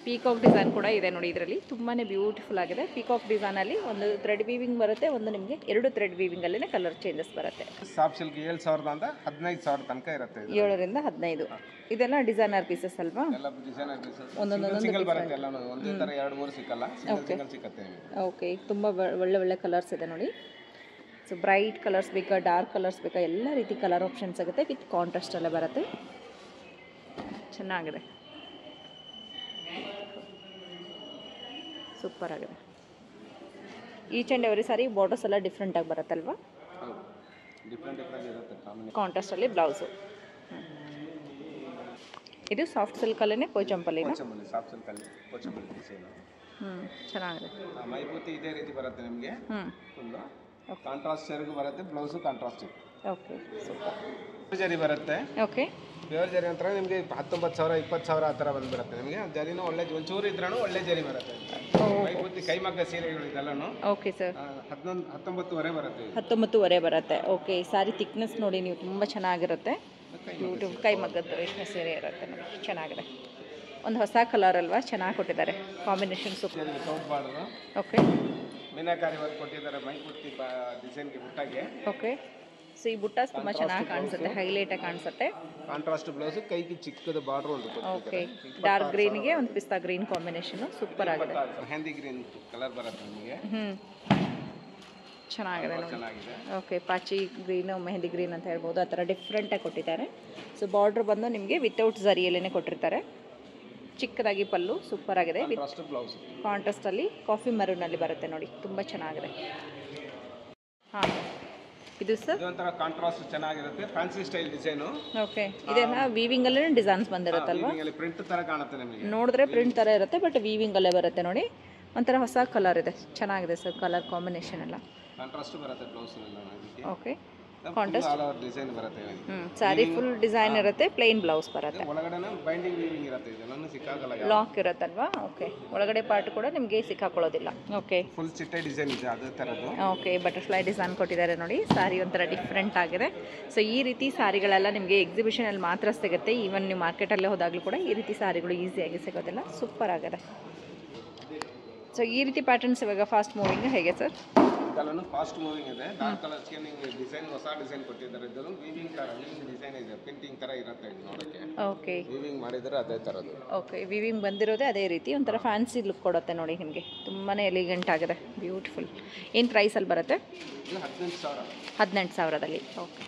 ಪೀಕಾಕ್ ಡಿಸೈನ್ ಕೂಡ ಇದೆ ನೋಡಿ ಇದರಲ್ಲಿ, ತುಂಬಾ ಬ್ಯೂಟಿಫುಲ್ ಆಗಿದೆ. ಪೀಕಾಕ್ ಡಿಸೈನಲ್ಲಿ ಒಂದು ಥ್ರೆಡ್ ವೀವಿಂಗ್ ಬರುತ್ತೆ, ಒಂದು ನಿಮಗೆ 2 ಥ್ರೆಡ್ ವೀವಿಂಗಲ್ಲೇ ಕಲರ್ ಚೇಂಜಸ್ ಬರುತ್ತೆ. ಸಾಫ್ಟ್ ಸಿಲ್ಕ್ 7,000 ಅಂತ 15,000 ತನಕ ಇರುತ್ತೆ. 7ರಿಂದ 15. ಇದೆಲ್ಲ ಡಿಸೈನರ್ ಪೀಸಸ್ ಅಲ್ವಾ? ಎಲ್ಲ ಡಿಸೈನರ್ ಪೀಸಸ್. ಸಿಂಗಲ್ ಬರುತ್ತೆ ಎಲ್ಲ, ಒಂದೇ ತರ 2-3 ಸಿಕ್ಕಲ್ಲ, ಸಿಂಗಲ್ ಸಿಗುತ್ತೆ. ಓಕೆ, ತುಂಬ ಒಳ್ಳೆ ಕಲರ್ಸ್ ಇದೆ ನೋಡಿ. ಸೊ ಬ್ರೈಟ್ ಕಲರ್ಸ್ ಬೇಕಾ, ಡಾರ್ಕ್ ಕಲರ್ಸ್ ಬೇಕಾ, ಎಲ್ಲ ರೀತಿ ಕಲರ್ ಆಪ್ಷನ್ಸ್ ಆಗುತ್ತೆ. ವಿತ್ ಕಾಂಟ್ರಾಸ್ಟ್ ಎಲ್ಲ ಬರುತ್ತೆ, ಚೆನ್ನಾಗಿದೆ, ಸೂಪರ್ ಆಗಿದೆ. Each and every sorry borders ಎಲ್ಲ ಡಿಫ್ರೆಂಟಾಗಿ ಬರುತ್ತಲ್ವಾ? ಕಾಂಟ್ರಾಸ್ಟಲ್ಲಿ ಬ್ಲೌಸು. ಇದು ಸಾಫ್ಟ್ ಸಿಲ್ಕಲ್ಲೇ ಪೋಚಂಪಲ್ಲಿನ? ಚೆನ್ನಾಗಿದೆ. ಮೈಪೂತಿ ಇದೇ ರೀತಿ ಬರುತ್ತೆ ನಿಮಗೆ. ಕಾಂಟ್ರಾಸ್ಟ್ ಸೆರಗು ಬರುತ್ತೆ, ಬ್ಲೌಸು ಕಾಂಟ್ರಾಸ್ಟ್. Okay, super. ಜರಿ ಬರುತ್ತೆ. ಓಕೆ, ಪ್ಯೂರ್ ಜರಿ ಅಂತ ನಿಮಗೆ 19,000, 20,000 ಆ ಥರ ಬಂದುಬಿಡುತ್ತೆ ನಿಮಗೆ. ಜರಿನೂ ಒಳ್ಳೆ ಒಂಚೂರು ಇದ್ರೂ ಒಳ್ಳೆ ಜರಿ ಬರುತ್ತೆ. ಮೈಪೂತಿ ಕೈಮಗ್ಗ ಸೀರೆಗಳು ಇದೆಲ್ಲನೂ. Okay sir. 19,500 ಬರುತ್ತೆ. 19,500 ಬರುತ್ತೆ. ಓಕೆ, ಸಾರಿ ಥಿಕ್ನೆಸ್ ನೋಡಿ ನೀವು, ತುಂಬ ಚೆನ್ನಾಗಿರುತ್ತೆ. ಕೈಮಗ್ಗದ ರೇಷ್ಮೆ ಸೀರೆ ಇರುತ್ತೆ ನೋಡಿ, ಚೆನ್ನಾಗಿದೆ. ಒಂದು ಹೊಸ ಕಲರ್ ಅಲ್ವಾ, ಚೆನ್ನಾಗಿ ಕೊಟ್ಟಿದ್ದಾರೆ combination super. Okay, meenakari work ಕೊಟ್ಟಿದ್ದಾರೆ ಮೈಪೂರ್ತಿ ಡಿಸೈನ್ಗೆ ಬುಟ್ಟಾಗೆ. ಓಕೆ, ಸೊ ಈ ಬುಟ್ಟಾಸ್ ತುಂಬ ಚೆನ್ನಾಗಿ ಕಾಣಿಸುತ್ತೆ, ಹೈಲೈಟಾಗಿ ಕಾಣಿಸುತ್ತೆ. ಕಾಂಟ್ರಾಸ್ಟ್ ಬ್ಲೌಸ್, ಕೈಗೆ ಚಿಕ್ಕದ ಬಾರ್ಡರ್ ಒಂದು. ಓಕೆ, ಡಾರ್ಕ್ ಗ್ರೀನ್ಗೆ ಒಂದು ಪಿಸ್ತಾ ಗ್ರೀನ್ ಕಾಂಬಿನೇಷನ್ ಸೂಪರ್ ಆಗಿದೆ. ಮೆಹಂದಿ ಗ್ರೀನ್ ಕಲರ್ ಬರುತ್ತೆ ನಿಮಗೆ. ಚೆನ್ನಾಗಿದೆ ನೋಡಿ. ಓಕೆ, ಪಾಚಿ ಗ್ರೀನು ಮೆಹಂದಿ ಗ್ರೀನ್ ಅಂತ ಹೇಳ್ಬೋದು, ಆ ಥರ ಡಿಫ್ರೆಂಟಾಗಿ ಕೊಟ್ಟಿದ್ದಾರೆ. ಸೊ ಬಾರ್ಡ್ರ್ ಬಂದು ನಿಮಗೆ ವಿತೌಟ್ ಝರಿಯಲ್ಲೇ ಕೊಟ್ಟಿರ್ತಾರೆ. ಚಿಕ್ಕದಾಗಿ ಪಲ್ಲು ಸೂಪರ್ ಆಗಿದೆ. ಕಾಂಟ್ರಾಸ್ಟಲ್ಲಿ ಕಾಫಿ ಮರೂನಲ್ಲಿ ಬರುತ್ತೆ ನೋಡಿ, ತುಂಬ ಚೆನ್ನಾಗಿದೆ. ಹಾಂ, ಇದು ಸರ್ ಒಂಥರ ಕಾಂಟ್ರಾಸ್ಟ್ ಚೆನ್ನಾಗಿರುತ್ತೆ, ಫ್ಯಾನ್ಸಿ ಸ್ಟೈಲ್ ಡಿಸೈನು. ಓಕೆ, ಇದೆಲ್ಲ ವೀವಿಂಗಲ್ಲೇ ಡಿಸೈನ್ಸ್ ಬಂದಿರುತ್ತಲ್ವಾ, ಪ್ರಿಂಟ್ ಥರ ಕಾಣುತ್ತೆ ನಿಮಗೆ. ನೋಡಿದ್ರೆ ಪ್ರಿಂಟ್ ಥರ ಇರುತ್ತೆ, ಬಟ್ ವೀವಿಂಗಲ್ಲೇ ಬರುತ್ತೆ ನೋಡಿ. ಒಂಥರ ಹೊಸ ಕಲರ್ ಇದೆ, ಚೆನ್ನಾಗಿದೆ ಸರ್ ಕಲರ್ ಕಾಂಬಿನೇಷನ್ ಎಲ್ಲ. ಕಾಂಟ್ರಾಸ್ಟ್ ಬರುತ್ತೆ ಬ್ಲೌಸ್ ಎಲ್ಲ. ಓಕೆ, ಕಾಂಟ್ರಾಸ್ಟ್ ಡಿಸೈನ್ ಬರುತ್ತೆ. ಸ್ಯಾರಿ ಫುಲ್ ಡಿಸೈನ್ ಇರುತ್ತೆ, ಪ್ಲೇನ್ ಬ್ಲೌಸ್ ಬರುತ್ತೆ. ಒಳಗಡೆ ಬೈಂಡಿಂಗ್ ವೀವಿಂಗ್ ಇರುತ್ತೆ, ಇದೆಲ್ಲ ಸಿಕ್ಕಾಗಲ್ಲ, ಲಾಕ್ ಇರುತ್ತಲ್ವಾ. ಓಕೆ, ಒಳಗಡೆ ಪಾರ್ಟ್ ಕೂಡ ನಿಮಗೆ ಸಿಕ್ಕಾಕೊಳ್ಳೋದಿಲ್ಲ. ಓಕೆ, ಫುಲ್ ಚಿಟ್ಟೆ ಡಿಸೈನ್ ಇದೆ ಅದೇ ಥರದ್ದು. ಓಕೆ, ಬಟರ್ಫ್ಲೈ ಡಿಸೈನ್ ಕೊಟ್ಟಿದ್ದಾರೆ ನೋಡಿ. ಸ್ಯಾರಿ ಒಂಥರ ಡಿಫ್ರೆಂಟ್ ಆಗಿದೆ. ಸೊ ಈ ರೀತಿ ಸ್ಯಾರಿಗಳೆಲ್ಲ ನಿಮಗೆ ಎಕ್ಸಿಬಿಷನಲ್ಲಿ ಮಾತ್ರ ಸಿಗುತ್ತೆ. ಈವನ್ ನೀವು ಮಾರ್ಕೆಟಲ್ಲೇ ಹೋದಾಗಲೂ ಕೂಡ ಈ ರೀತಿ ಸ್ಯಾರಿಗಳು ಈಸಿಯಾಗಿ ಸಿಗೋದಿಲ್ಲ. ಸೂಪರ್ ಆಗಿದೆ. ಸೊ ಈ ರೀತಿ ಪ್ಯಾಟರ್ನ್ಸ್ ಇವಾಗ ಫಾಸ್ಟ್ ಮೂವಿಂಗ್ ಹೇಗೆ ಸರ್? ಇದೆಲ್ಲನೂ ಫಾಸ್ಟ್ ಮೂವಿಂಗ್ ಇದೆ. ಡಾರ್ಕ್ ಕಲರ್ಸ್ಗೆ ನಿಮಗೆ ಡಿಸೈನ್ ಹೊಸ ಡಿಸೈನ್ ಕೊಟ್ಟಿದ್ದಾರೆ. ಇದನ್ನು ವೀವಿಂಗ್ ಥರ ಡಿಸೈನ್ ಇದೆ, ಪ್ರಿಂಟಿಂಗ್ ಥರ ಇರುತ್ತೆ ಇದು ನೋಡೋಕ್ಕೆ. ಓಕೆ, ವೀವಿಂಗ್ ಮಾಡಿದರೆ ಅದೇ ಥರದ್ದು. ಓಕೆ, ವೀವಿಂಗ್ ಬಂದಿರೋದೇ ಅದೇ ರೀತಿ, ಒಂಥರ ಫ್ಯಾನ್ಸಿ ಲುಕ್ ಕೊಡುತ್ತೆ ನೋಡಿ ನಿಮಗೆ. ತುಂಬಾ ಎಲಿಗೆಂಟ್ ಆಗಿದೆ, ಬ್ಯೂಟಿಫುಲ್. ಏನು ಪ್ರೈಸಲ್ಲಿ ಬರುತ್ತೆ? ಇದು 18,000. 18,000ದಲ್ಲಿ. ಓಕೆ,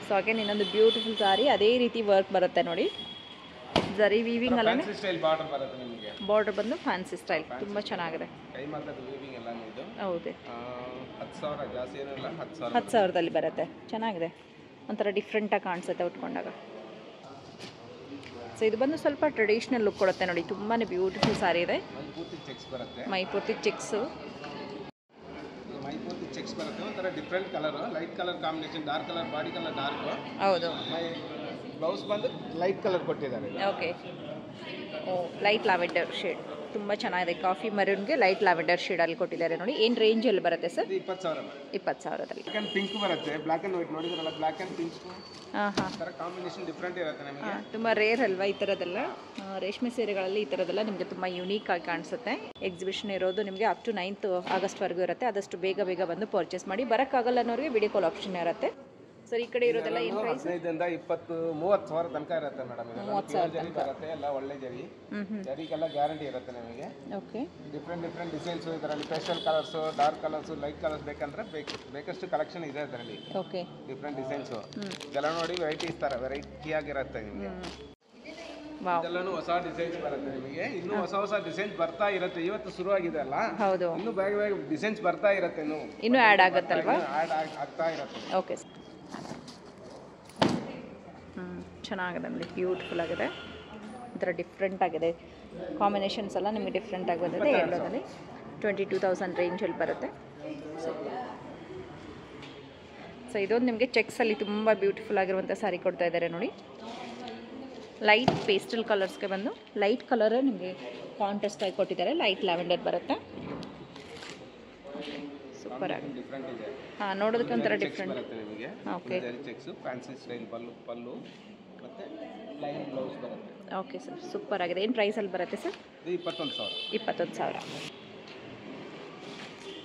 ಸೊ ಹಾಗೆ ಇನ್ನೊಂದು ಬ್ಯೂಟಿಫುಲ್ ಸಾರಿ, ಅದೇ ರೀತಿ ವರ್ಕ್ ಬರುತ್ತೆ ನೋಡಿ. ಜರಿ ವೀವಿಂಗ್ ಅಲ್ಲ, ಸ್ಟೈಲ್ ಬಾರ್ಡರ್ ಬರುತ್ತೆ ನಿಮಗೆ. ಬಾರ್ಡರ್ ಬಂದು ಫ್ಯಾನ್ಸಿ ಸ್ಟೈಲ್, ತುಂಬ ಚೆನ್ನಾಗಿದೆ. ಕೈ ಮಾರ್ಕದ ವೀವಿಂಗ್ ಎಲ್ಲ ಇದು. ಹೌದು, 10,000 ಜಾಸ್ತಿ ಏನಿಲ್ಲ, 10,000. 10,000ದಲ್ಲಿ ಬರುತ್ತೆ. ಚೆನ್ನಾಗಿದೆ, ಒಂಥರ ಡಿಫ್ರೆಂಟಾಗಿ ಕಾಣಿಸುತ್ತೆ ಉಟ್ಕೊಂಡಾಗ. ಸೊ ಇದು ಬಂದು ಸ್ವಲ್ಪ ಟ್ರೆಡಿಷ್ನಲ್ ಲುಕ್ ಕೊಡುತ್ತೆ ನೋಡಿ, ತುಂಬಾ ಬ್ಯೂಟಿಫುಲ್ ಸಾರಿ ಇದೆ. ಮೈಪೂರ್ತಿ ಚೆಕ್ಸ್ ಬರುತ್ತೆ. ಮೈಪೂರ್ತಿ ಚೆಕ್ಸು, ಮೈಪೂರ್ತಿ ಚೆಕ್ಸ್ ಬರುತ್ತೆ. ಒಂಥರ different colour, light colour combination, dark colour, body colour dark. ಹೌದು. ಬ್ಲೌಸ್ ಬಂದು ಲೈಟ್ ಕಲರ್ ಕೊಟ್ಟಿದ್ದಾರೆ. ಓಕೆ, ಓ, ಲೈಟ್ ಲ್ಯಾವೆಂಡರ್ ಶೇಡ್ ತುಂಬ ಚೆನ್ನಾಗಿದೆ. ಕಾಫಿ ಮರೂನ್ಗೆ ಲೈಟ್ ಲ್ಯಾವೆಂಡರ್ ಶೇಡಲ್ಲಿ ಕೊಟ್ಟಿದ್ದಾರೆ ನೋಡಿ. ಏನು ರೇಂಜಲ್ಲಿ ಬರುತ್ತೆ ಸರ್? 20,000. 20,000ದಲ್ಲಿ. ಬ್ಲ್ಯಾಕ್ ಆ್ಯಂಡ್ ಪಿಂಕ್ ಬರುತ್ತೆ, ಬ್ಲ್ಯಾಕ್ ಆ್ಯಂಡ್ ವೈಟ್ ನೋಡಿದ್ರಲ್ಲ, ಬ್ಲ್ಯಾಕ್ ಆ್ಯಂಡ್ ಪಿಂಕ್. ಹಾಂ ಹಾಂ, ಥರ ಕಾಂಬಿನೇಷನ್ ಡಿಫ್ರೆಂಟ್ ಇರುತ್ತೆ ನಮಗೆ. ತುಂಬ ರೇರ್ ಅಲ್ವಾ ಈ ಥರದ್ದೆಲ್ಲ. ರೇಷ್ಮೆ ಸೀರೆಗಳಲ್ಲಿ ಈ ಥರದ್ದೆಲ್ಲ ನಿಮಗೆ ತುಂಬ ಯುನೀಕ್ ಆಗಿ ಕಾಣಿಸುತ್ತೆ. ಎಕ್ಸಿಬಿಷನ್ ಇರೋದು ನಿಮಗೆ ಅಪ್ ಟು 9th ಆಗಸ್ಟ್ವರೆಗೂ ಇರುತ್ತೆ. ಆದಷ್ಟು ಬೇಗ ಬೇಗ ಬಂದು ಪರ್ಚೇಸ್ ಮಾಡಿ. ಬರೋಕ್ಕಾಗಲ್ಲ ಅನ್ನೋರಿಗೆ ವಿಡಿಯೋ ಕಾಲ್ ಆಪ್ಷನ್ ಇರುತ್ತೆ. ಸರ್ ಈ ಕಡೆ ಇರೋದೆಲ್ಲ ಏನು ಪ್ರೈಸ್? 15,000 20,000 30,000 ತನಕ ಇರುತ್ತೆ ಮೇಡಮ್. 30,000 ಜರಿ ಬರುತ್ತೆ, ಎಲ್ಲ ಒಳ್ಳೆ ಜರಿ. ಜರಿಗೆಲ್ಲ ಗ್ಯಾರಂಟಿ ಇರುತ್ತೆ ನಿಮಗೆ. ಓಕೆ, ಡಿಫ್ರೆಂಟ್ ಡಿಫ್ರೆಂಟ್ ಡಿಸೈನ್ಸ್ ಇದರಲ್ಲಿ. Pastel colours, dark colours, light colours ಬೇಕಂದ್ರೆ ಬೇಕಷ್ಟು ಕಲೆಕ್ಷನ್ ಇದೆ ಇದರಲ್ಲಿ. ಓಕೆ, ಡಿಫ್ರೆಂಟ್ ಡಿಸೈನ್ಸು ಇದೆಲ್ಲ ನೋಡಿ ವೆರೈಟೀಸ್ ಥರ ವೆರೈಟಿ ಆಗಿರುತ್ತೆ ನಿಮಗೆ. ಇದೆಲ್ಲನೂ ಹೊಸ ಡಿಸೈನ್ಸ್ ಬರುತ್ತೆ ನಿಮಗೆ. ಇನ್ನೂ ಹೊಸ ಹೊಸ ಡಿಸೈನ್ಸ್ ಬರ್ತಾ ಇರುತ್ತೆ. ಇವತ್ತು ಶುರುವಾಗಿದೆ ಅಲ್ಲ, ಹೌದು, ಇನ್ನೂ ಬೇಗ ಬೇಗ ಡಿಸೈನ್ಸ್ ಬರ್ತಾ ಇರುತ್ತೆ. ಇನ್ನೂ ಆ್ಯಡ್ ಆಗುತ್ತಲ್ವಾ? ಆ್ಯಡ್ ಆಗ್ತಾ ಇರುತ್ತೆ. ಓಕೆ, ಚೆನ್ನಾಗಿದೆ ನೋಡಿ, ಬ್ಯೂಟಿಫುಲ್ ಆಗಿದೆ. ಒಂಥರ ಡಿಫ್ರೆಂಟ್ ಆಗಿದೆ. ಕಾಂಬಿನೇಷನ್ಸ್ ಎಲ್ಲ ನಿಮಗೆ ಡಿಫ್ರೆಂಟ್ ಆಗಿ ಬಂದಿದೆ. ಎಲ್ಲೋದಲ್ಲಿ 22,000 ರೇಂಜಲ್ಲಿ ಬರುತ್ತೆ. ಸೊ ಇದೊಂದು ನಿಮಗೆ ಚೆಕ್ಸಲ್ಲಿ ತುಂಬ ಬ್ಯೂಟಿಫುಲ್ ಆಗಿರುವಂಥ ಸ್ಯಾರಿ ಕೊಡ್ತಾ ಇದ್ದಾರೆ ನೋಡಿ. ಲೈಟ್ ಪೇಸ್ಟಲ್ ಕಲರ್ಸ್ಗೆ ಬಂದು ಲೈಟ್ ಕಲರ್ ನಿಮಗೆ ಕಾಂಟ್ರಾಸ್ಟ್ ಆಗಿ ಕೊಟ್ಟಿದ್ದಾರೆ. ಲೈಟ್ ಲ್ಯಾವೆಂಡರ್ ಬರುತ್ತೆ. ಸೂಪರ್ ಆಗಿ ಡಿಫ್ರೆಂಟ್ ಇದೆ. ಹಾಂ, ನೋಡೋದಕ್ಕೆ ಒಂಥರ ಡಿಫ್ರೆಂಟ್ ಬರುತ್ತೆ ನಿಮಗೆ. ಓಕೆ, ಚೆಕ್ಸ್, ಫ್ಯಾನ್ಸಿ ಸ್ಟೈಲ್ ಪಲ್ಲು ಮತ್ತೆ ಲೈನ್ ಬ್ಲೌಸ್ ಬರುತ್ತೆ. ಓಕೆ ಸರ್, ಸೂಪರ್ ಆಗಿದೆ. ಏನು ಪ್ರೈಸಲ್ಲಿ ಬರುತ್ತೆ ಸರ್? 21,000. 21,000.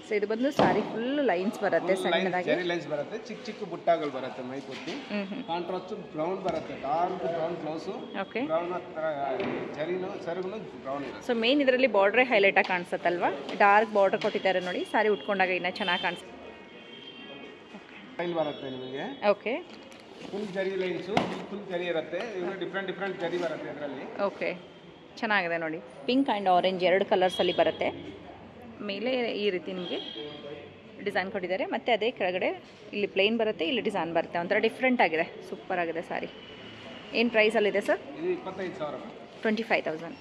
ಸೊ ಇದು ಬಂದು ಸಾರಿ ಫುಲ್ ಲೈನ್ಸ್ ಬರುತ್ತೆ, ಸಣ್ಣದಾಗಿ ಜರಿ ಲೈನ್ಸ್ ಬರುತ್ತೆ, ಚಿಕ್ಕ ಚಿಕ್ಕ ಬುಟ್ಟಾಗಳು ಬರುತ್ತೆ. ಮೈಪೂರ್ತಿ ಕಾಂಟ್ರಾಸ್ಟ್ ಬ್ರೌನ್ ಬರುತ್ತೆ, dark brown blouse. Okay, brown ಜರಿನೂ ಸೆರಗುನು ಬ್ರೌನ್ ಇರುತ್ತೆ. ಸೊ ಮೇನ್ ಇದರಲ್ಲಿ ಬಾರ್ಡ್ರೇ ಹೈಲೈಟಾಗಿ ಕಾಣಿಸುತ್ತಲ್ವಾ? ಡಾರ್ಕ್ ಬಾರ್ಡರ್ ಕೊಟ್ಟಿದ್ದಾರೆ ನೋಡಿ. ಸಾರಿ ಉಟ್ಕೊಂಡಾಗ ಇನ್ನೂ ಚೆನ್ನಾಗಿ ಕಾಣಿಸುತ್ತೆ. ಲೈನ್ ಬರುತ್ತೆ ನಿಮಗೆ. ಓಕೆ, ಫುಲ್ ಜರಿ ಲೈನ್ಸು, ಫುಲ್ ಜರಿ ಇರುತ್ತೆ. ಇನ್ನು ಡಿಫ್ರೆಂಟ್ ಡಿಫ್ರೆಂಟ್ ಜರಿ ಬರುತ್ತೆ ಇದರಲ್ಲಿ. ಓಕೆ, ಚೆನ್ನಾಗಿದೆ ನೋಡಿ. ಪಿಂಕ್ ಆ್ಯಂಡ್ ಆರೆಂಜ್ 2 ಕಲರ್ಸಲ್ಲಿ ಬರುತ್ತೆ. ಮೇಲೆ ಈ ರೀತಿ ನಿಮಗೆ ಡಿಸೈನ್ ಕೊಟ್ಟಿದ್ದಾರೆ. ಮತ್ತು ಅದೇ ಕೆಳಗಡೆ ಇಲ್ಲಿ ಪ್ಲೇನ್ ಬರುತ್ತೆ, ಇಲ್ಲಿ ಡಿಸೈನ್ ಬರುತ್ತೆ. ಒಂಥರ ಡಿಫ್ರೆಂಟ್ ಆಗಿದೆ, ಸೂಪರ್ ಆಗಿದೆ ಸಾರಿ. ಏನು ಪ್ರೈಸಲ್ಲಿದೆ ಸರ್? ಇದು 25,000. 25,000.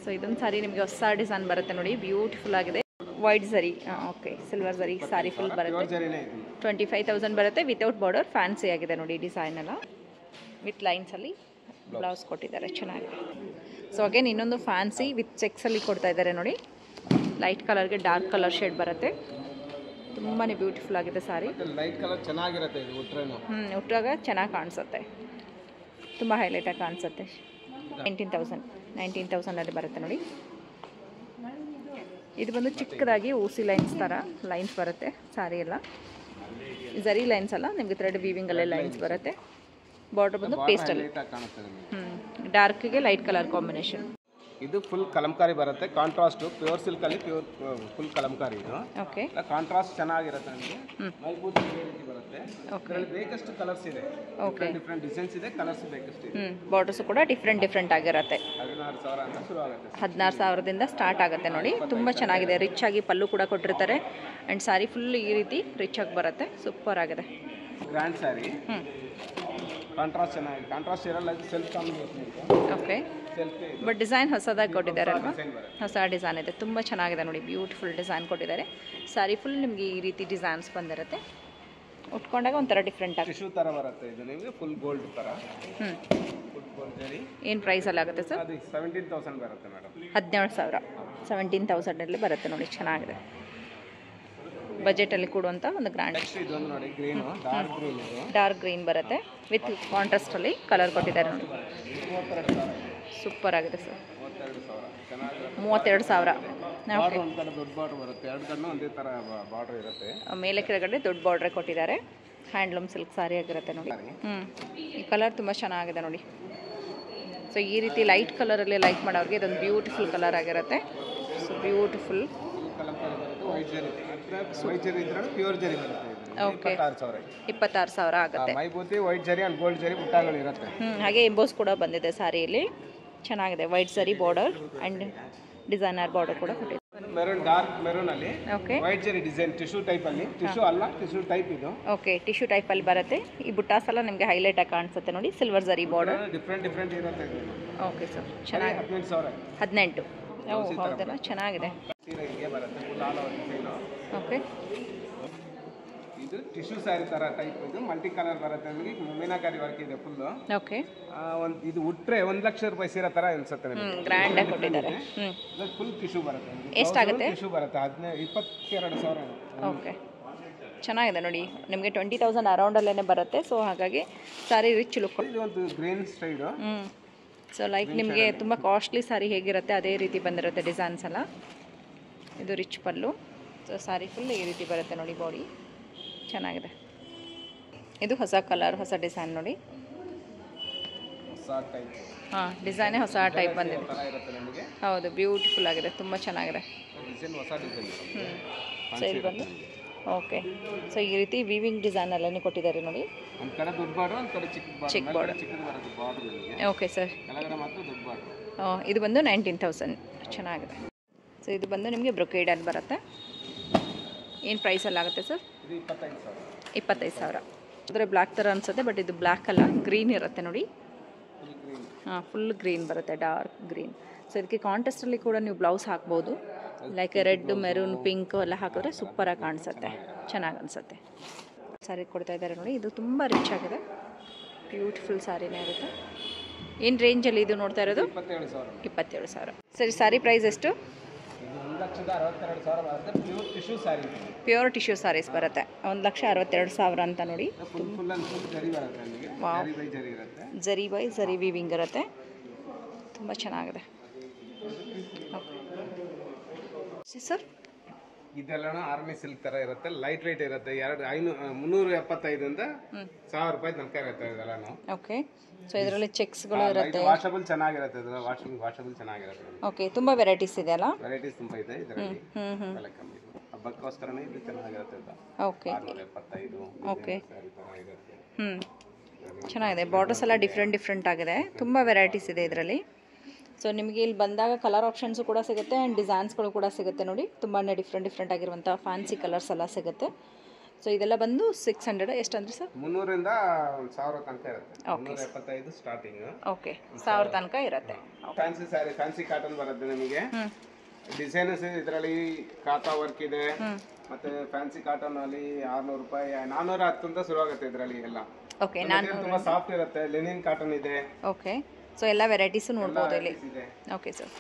ಸೊ ಇದೊಂದು ಸಾರಿ ನಿಮಗೆ ಹೊಸ ಡಿಸೈನ್ ಬರುತ್ತೆ ನೋಡಿ, ಬ್ಯೂಟಿಫುಲ್ ಆಗಿದೆ. ವೈಟ್ ಝರಿ, ಓಕೆ, ಸಿಲ್ವರ್ ಝರಿ ಸಾರಿ ಫುಲ್ ಬರುತ್ತೆ. 25,000 ಬರುತ್ತೆ. ವಿತೌಟ್ ಬಾರ್ಡರ್, ಫ್ಯಾನ್ಸಿ ಆಗಿದೆ ನೋಡಿ ಡಿಸೈನ್ ಎಲ್ಲ. ವಿತ್ ಲೈನ್ಸಲ್ಲಿ ಬ್ಲೌಸ್ ಕೊಟ್ಟಿದ್ದಾರೆ, ಚೆನ್ನಾಗಿದೆ. ಸೊ ಅಗೇನ್ ಇನ್ನೊಂದು ಫ್ಯಾನ್ಸಿ ವಿತ್ ಚೆಕ್ಸಲ್ಲಿ ಕೊಡ್ತಾ ಇದ್ದಾರೆ ನೋಡಿ. ಲೈಟ್ ಕಲರ್ಗೆ ಡಾರ್ಕ್ ಕಲರ್ ಶೇಡ್ ಬರುತ್ತೆ. ತುಂಬಾ ಬ್ಯೂಟಿಫುಲ್ ಆಗಿದೆ ಸಾರಿ. ಲೈಟ್ ಕಲರ್ ಚೆನ್ನಾಗಿರುತ್ತೆ ಇದು ಉಟ್ರೇನು. ಉಟ್ಟಾಗ ಚೆನ್ನಾಗಿ ಕಾಣಿಸುತ್ತೆ, ತುಂಬ ಹೈಲೈಟಾಗಿ ಕಾಣಿಸುತ್ತೆ. 19,000 ಬರುತ್ತೆ ನೋಡಿ. ಇದು ಬಂದು ಚಿಕ್ಕದಾಗಿ ಊಸಿ ಲೈನ್ಸ್ ಥರ ಲೈನ್ಸ್ ಬರುತ್ತೆ. ಸಾರಿ ಎಲ್ಲ ಝರಿ ಲೈನ್ಸ್ ಅಲ್ಲ, ನಿಮಗೆ ಥ್ರೆಡ್ ವೀವಿಂಗಲ್ಲೇ ಲೈನ್ಸ್ ಬರುತ್ತೆ. ಬಾರ್ಡರ್ ಬಂದು ಪೇಸ್ಟಲ್ಲಿ, ಡಾರ್ಕ್ಗೆ ಲೈಟ್ ಕಲರ್ ಕಾಂಬಿನೇಷನ್. ಇದು ಫುಲ್ ಕಲಂಕಾರಿ ಬರುತ್ತೆ, ಕಾಂಟ್ರಾಸ್ಟ್ ಪ್ಯೂರ್ ಸಿಲ್ಕ್ ಅಲ್ಲಿ ಫುಲ್ ಕಲಂಕಾರಿ. ಇದು ಓಕೆ, ಕಾಂಟ್ರಾಸ್ಟ್ ಚೆನ್ನಾಗಿರುತ್ತೆ ನಿಮಗೆ. ಮೈಬೂತ್ ರೀತಿ ಬರುತ್ತೆ. ಇದರಲ್ಲಿ ಬೇಕಷ್ಟು ಕಲರ್ಸ್ ಇದೆ, ಡಿಫರೆಂಟ್ ಡಿಸೈನ್ಸ್ ಇದೆ, ಕಲರ್ಸ್ ಬೇಕಷ್ಟು ಇದೆ. ಬಾರ್ಡರ್ಸ್ ಕೂಡ ಡಿಫ್ರೆಂಟ್ ಆಗಿರುತ್ತೆ. 16,000 ಅಂತ ಶುರು ಆಗುತ್ತೆ. 16,000ದಿಂದ ಸ್ಟಾರ್ಟ್ ಆಗುತ್ತೆ ನೋಡಿ. ತುಂಬ ಚೆನ್ನಾಗಿದೆ, ರಿಚ್ ಆಗಿ ಪಲ್ಲು ಕೂಡ ಕೊಟ್ಟಿರ್ತಾರೆ. ಆ್ಯಂಡ್ ಸಾರಿ ಫುಲ್ ಈ ರೀತಿ ರಿಚ್ ಆಗಿ ಬರುತ್ತೆ, ಸೂಪರ್ ಆಗಿದೆ. ಗ್ರ್ಯಾಂಡ್ ಸ್ಯಾರಿ, ಕಾಂಟ್ರಾಸ್ಟ್ ಚೆನ್ನಾಗಿದೆ, ಕಾಂಟ್ರಾಸ್ಟ್ ಇರಲ್ಲ, self combination. Okay, but design ಹೊಸದಾಗಿ ಕೊಟ್ಟಿದ್ದಾರೆ ಅಲ್ವಾ, ಹೊಸ ಡಿಸೈನ್ ಇದೆ, ತುಂಬ ಚೆನ್ನಾಗಿದೆ ನೋಡಿ. ಬ್ಯೂಟಿಫುಲ್ ಡಿಸೈನ್ ಕೊಟ್ಟಿದ್ದಾರೆ. ಸಾರಿ ಫುಲ್ ನಿಮಗೆ ಈ ರೀತಿ ಡಿಸೈನ್ಸ್ ಬಂದಿರುತ್ತೆ. ಉಟ್ಕೊಂಡಾಗ ಒಂಥರ ಡಿಫ್ರೆಂಟ್ ಆಗಿ ಟಿಶ್ಯೂ ಥರ ಬರುತ್ತೆ. ಇದು ನಿಮಗೆ ಫುಲ್ ಗೋಲ್ಡ್ ಥರ. ಫುಲ್ ಗೋಲ್ಡ್ ಜರಿ. ಏನು ಪ್ರೈಸಲ್ಲಿ ಆಗುತ್ತೆ ಸರ್? ಅದು 17,000 ಬರುತ್ತೆ ಮೇಡಮ್. 17,000, 17,000 ಬರುತ್ತೆ ನೋಡಿ. ಚೆನ್ನಾಗಿದೆ, ಬಜೆಟಲ್ಲಿ ಕೊಡುವಂಥ ಒಂದು ಗ್ರ್ಯಾಂಡ್. ಇದೊಂದು ನೋಡಿ, ಗ್ರೀನ್, ಡಾರ್ಕ್ ಗ್ರೀನ್. ಇದು ಡಾರ್ಕ್ ಗ್ರೀನ್ ಬರುತ್ತೆ ವಿತ್ ಕಾಂಟ್ರಾಸ್ಟಲ್ಲಿ ಕಲರ್ ಕೊಟ್ಟಿದ್ದಾರೆ ನೋಡಿ. ಸೂಪರ್ ಆಗಿದೆ ಸರ್. 32,000. ಓಕೆ, ಒಂದು ಕಡೆ ದೊಡ್ಡ ಬಾರ್ಡರ್ ಬರುತ್ತೆ, ಎರಡು ಕಡೆ ಒಂದೇ ಥರ ಬಾರ್ಡರ್ ಇರುತ್ತೆ. ಮೇಲೆ ಕೆಳಗಡೆ ದೊಡ್ಡ ಬಾರ್ಡ್ರೆ ಕೊಟ್ಟಿದ್ದಾರೆ. ಹ್ಯಾಂಡ್ಲೂಮ್ ಸಿಲ್ಕ್ ಸಾರಿ ಆಗಿರುತ್ತೆ ನೋಡಿ. ಈ ಕಲರ್ ತುಂಬ ಚೆನ್ನಾಗಿದೆ ನೋಡಿ. ಸೊ ಈ ರೀತಿ ಲೈಟ್ ಕಲರಲ್ಲಿ ಲೈಕ್ ಮಾಡೋರಿಗೆ ಇದೊಂದು ಬ್ಯೂಟಿಫುಲ್ ಕಲರ್ ಆಗಿರುತ್ತೆ. ಸೊ ಬ್ಯೂಟಿಫುಲ್ ವೈಟ್ ಜರಿ ಇದ್ರೆ ಪ್ಯೂರ್ ಜರಿ ಬರುತ್ತೆ. ಓಕೆ, 26,000. 26,000 ಆಗುತ್ತೆ. ಮೈಬೂತಿ ವೈಟ್ ಜರಿ ಅಂಡ್ ಗೋಲ್ಡ್ ಜರಿ ಬುಟ್ಟಾಗಳು ಇರುತ್ತೆ. ಹಾಗೆ ಎಂಬೋಸ್ ಕೂಡ ಬಂದಿದೆ ಸಾರಿಯಲ್ಲಿ, ಚೆನ್ನಾಗಿದೆ. ವೈಟ್ ಸರಿ ಬಾರ್ಡರ್ ಆ್ಯಂಡ್ ಡಿಸೈನರ್ ಬಾರ್ಡರ್ ಕೂಡ ಕೊಟ್ಟಿದೆ. ಮೆರೂನ್, ಡಾರ್ಕ್ ಮೆರೂನ್ ಅಲ್ಲಿ ಓಕೆ, ವೈಟ್ ಜರಿ ಡಿಸೈನ್, ಟಿಶ್ಯೂ ಟೈಪ್ ಅಲ್ಲಿ. ಟಿಶ್ಯೂ ಅಲ್ಲ, ಟಿಶ್ಯೂ ಟೈಪ್ ಇದು. ಓಕೆ, ಟಿಶ್ಯೂ ಟೈಪಲ್ಲಿ ಬರುತ್ತೆ. ಈ ಬುಟ್ಟಾಸ್ ಎಲ್ಲ ನಿಮಗೆ ಹೈಲೈಟ್ ಆಗಿ ಕಾಣಿಸುತ್ತೆ ನೋಡಿ, ಸಿಲ್ವರ್ ಜರಿ ಬಾರ್ಡರ್. ಡಿಫ್ರೆಂಟ್ ಇರುತ್ತೆ. ಓಕೆ ಸರ್, ಚೆನ್ನಾಗಿ. 18,000. 18. ಹೌದಲ್ಲ, ಚೆನ್ನಾಗಿದೆ. ಸೀರೆಗೆ ಬರುತ್ತೆ full all over design. Okay, ಇದು ಟಿಶ್ಯೂ ಸ್ಯಾರಿ ತರ ಟೈಪ್. ಇದು ಮಲ್ಟಿ ಕಲರ್ ಬರುತ್ತೆ ನಿಮಗೆ, ಮೀನಾಕಾರಿ ವರ್ಕ್ ಇದೆ ಫುಲ್. ಓಕೆ, ಒಂದು ಇದು ಉಟ್ರೆ 1,00,000 ರೂಪಾಯಿ ಸೀರೆ ತರ ಅನ್ಸುತ್ತೆ ನಿಮಗೆ. ಗ್ರ್ಯಾಂಡ್ ಆಗಿ ಕೊಟ್ಟಿದ್ದಾರೆ. ಫುಲ್ ಟಿಶ್ಯೂ ಬರುತ್ತೆ. ಎಷ್ಟಾಗುತ್ತೆ? ಟಿಶ್ಯೂ ಬರುತ್ತೆ 22,000. ಓಕೆ, ಚೆನ್ನಾಗಿದೆ ನೋಡಿ. ನಿಮಗೆ 20,000 ಅರೌಂಡಲ್ಲೇ ಬರುತ್ತೆ. ಸೊ ಹಾಗಾಗಿ ಸಾರಿ ರಿಚ್ ಲುಕ್. ಇದು ಒಂದು ಗ್ರೀನ್ ಸ್ಟೈಲ್. ಸೊ ಲೈಕ್ ನಿಮಗೆ ತುಂಬ ಕಾಸ್ಟ್ಲಿ ಸಾರಿ ಹೇಗಿರುತ್ತೆ ಅದೇ ರೀತಿ ಬಂದಿರುತ್ತೆ ಡಿಸೈನ್ಸ್ ಎಲ್ಲ. ಇದು ರಿಚ್ ಪಲ್ಲು. ಸೊ ಸಾರಿ ಫುಲ್ ಈ ರೀತಿ ಬರುತ್ತೆ ನೋಡಿ, ಬಾಡಿ ಚೆನ್ನಾಗಿದೆ. ಇದು ಹೊಸ ಕಲರ್, ಹೊಸ ಡಿಸೈನ್ ನೋಡಿ. ಹಾಂ, ಡಿಸೈನೇ ಹೊಸ ಟೈಪ್ ಬಂದಿದೆ. ಹೌದು, ಬ್ಯೂಟಿಫುಲ್ ಆಗಿದೆ, ತುಂಬ ಚೆನ್ನಾಗಿದೆ. ಸೊ ಇದು ಬಂದು ಓಕೆ. ಸೊ ಈ ರೀತಿ ವೀವಿಂಗ್ ಡಿಸೈನಲ್ಲೇ ಕೊಟ್ಟಿದ್ದಾರೆ ನೋಡಿ. ಚಿಕ್ಕ ಬಾರ್ಡರ್. ಓಕೆ ಸರ್, ಇದು ಬಂದು 19,000. ಚೆನ್ನಾಗಿದೆ. ಸೊ ಇದು ಬಂದು ನಿಮಗೆ ಬ್ರೊಕೇಡಲ್ಲಿ ಬರುತ್ತೆ. ಏನು ಪ್ರೈಸಲ್ಲಿ ಆಗುತ್ತೆ ಸರ್? 25,000. ಅಂದರೆ ಬ್ಲ್ಯಾಕ್ ಥರ ಅನಿಸುತ್ತೆ, ಬಟ್ ಇದು ಬ್ಲ್ಯಾಕ್ ಅಲ್ಲ, ಗ್ರೀನ್ ಇರುತ್ತೆ ನೋಡಿ. ಹಾಂ, ಫುಲ್ ಗ್ರೀನ್ ಬರುತ್ತೆ, ಡಾರ್ಕ್ ಗ್ರೀನ್. ಸೊ ಇದಕ್ಕೆ ಕಾಂಟ್ರಾಸ್ಟಲ್ಲಿ ಕೂಡ ನೀವು ಬ್ಲೌಸ್ ಹಾಕ್ಬೋದು. ಲೈಕ್ ರೆಡ್, ಮೆರೂನ್, ಪಿಂಕ್ ಎಲ್ಲ ಹಾಕಿದ್ರೆ ಸೂಪರಾಗಿ ಕಾಣಿಸುತ್ತೆ, ಚೆನ್ನಾಗಿ ಅನಿಸುತ್ತೆ. ಸಾರಿ ಕೊಡ್ತಾ ಇದ್ದಾರೆ ನೋಡಿ. ಇದು ತುಂಬ ರಿಚ್ ಆಗಿದೆ, ಬ್ಯೂಟಿಫುಲ್ ಸಾರಿನೇ ಇರುತ್ತೆ. ಏನು ರೇಂಜಲ್ಲಿ ಇದು ನೋಡ್ತಾ ಇರೋದು? 27,000. ಸರಿ, ಸಾರಿ ಪ್ರೈಸ್ ಎಷ್ಟು? 1,62,000 ಬರುತ್ತೆ. ಪ್ಯೂರ್ ಟಿಶ್ಯೂ ಸಾರೀಸ್ ಬರುತ್ತೆ. 1,62,000 ಅಂತ ನೋಡಿ. ಜರಿ ಬೈ ಜರಿ ವೀವಿಂಗ್ ಇರುತ್ತೆ, ತುಂಬ ಚೆನ್ನಾಗಿದೆ. ಸರ್ ಇದೆಲ್ಲ ಆರ್ಮಿ ಸಿಲ್ಕ್ ತರ ಇರುತ್ತೆ, ಲೈಟ್ ವೇಟ್ ಇರುತ್ತೆ. 375 1,000 ರೂಪಾಯಿ ತನಕ ಇರುತ್ತೆ ಇದೆಲ್ಲ. ಓಕೆ, ಸೊ ಇದರಲ್ಲಿ ಚೆಕ್ಸ್ಗಳು ಇರುತ್ತೆ. ವಾಷಬಲ್ ಚೆನ್ನಾಗಿರುತ್ತೆ, ಇದರ ವಾಷಬಲ್ ಚೆನ್ನಾಗಿರುತ್ತೆ. ಓಕೆ, ತುಂಬ ವೆರೈಟೀಸ್ ಇದೆ ಅಲ್ಲ? ವೆರೈಟೀಸ್ ತುಂಬ ಇದೆ ಇದರಲ್ಲಿ. ಹಬ್ಬಕ್ಕೋಸ್ಕರನೇ ಇದು ಚೆನ್ನಾಗಿರುತ್ತೆ. ಓಕೆ, 75. ಓಕೆ, ಚೆನ್ನಾಗಿದೆ. ಬಾರ್ಡರ್ಸ್ ಎಲ್ಲ ಡಿಫ್ರೆಂಟ್ ಆಗಿದೆ, ತುಂಬ ವೆರೈಟೀಸ್ ಇದೆ ಇದರಲ್ಲಿ. ಸೊ ನಿಮಗೆ ಇಲ್ಲಿ ಬಂದಾಗ ಕಲರ್ ಆಪ್ಷನ್ಸು ಕೂಡ ಸಿಗುತ್ತೆ ಆ್ಯಂಡ್ ಡಿಸೈನ್ಸ್ಗಳು ಕೂಡ ಸಿಗುತ್ತೆ ನೋಡಿ. ತುಂಬಾ ಡಿಫ್ರೆಂಟ್ ಆಗಿರುವಂಥ ಫ್ಯಾನ್ಸಿ ಕಲರ್ಸ್ ಎಲ್ಲ ಸಿಗುತ್ತೆ. ಸೊ ಇದೆಲ್ಲ ಬಂದು 600 ಎಷ್ಟು ಅಂದರೆ ಸರ್? 300ರಿಂದ 1,000 ತನಕ ಇರುತ್ತೆ. 375 ಸ್ಟಾರ್ಟಿಂಗ್. ಓಕೆ, 1,000 ತನಕ ಇರುತ್ತೆ. ಫ್ಯಾನ್ಸಿ ಸ್ಯಾರಿ, ಫ್ಯಾನ್ಸಿ ಕಾಟನ್ ಬರುತ್ತೆ ನಿಮಗೆ. ಡಿಸೈನರ್ಸ್ ಇದರಲ್ಲಿ ಕಾಟಾ ವರ್ಕ್ ಇದೆ, ಮತ್ತೆ ಫ್ಯಾನ್ಸಿ ಕಾಟನ್ ಅಲ್ಲಿ 600 ರೂಪಾಯಿ, 410 ಅಂತ ಶುರುವಾಗುತ್ತೆ ಇದರಲ್ಲಿ ಎಲ್ಲ. ಓಕೆ, ತುಂಬಾ ಸಾಫ್ಟ್ ಇರುತ್ತೆ. ಲೆನಿನ್ ಕಾಟನ್ ಇದೆ. ಓಕೆ, ಸೊ ಎಲ್ಲ ವೆರೈಟೀಸು ನೋಡ್ಬೋದು ಇಲ್ಲಿ. ಓಕೆ ಸರ್,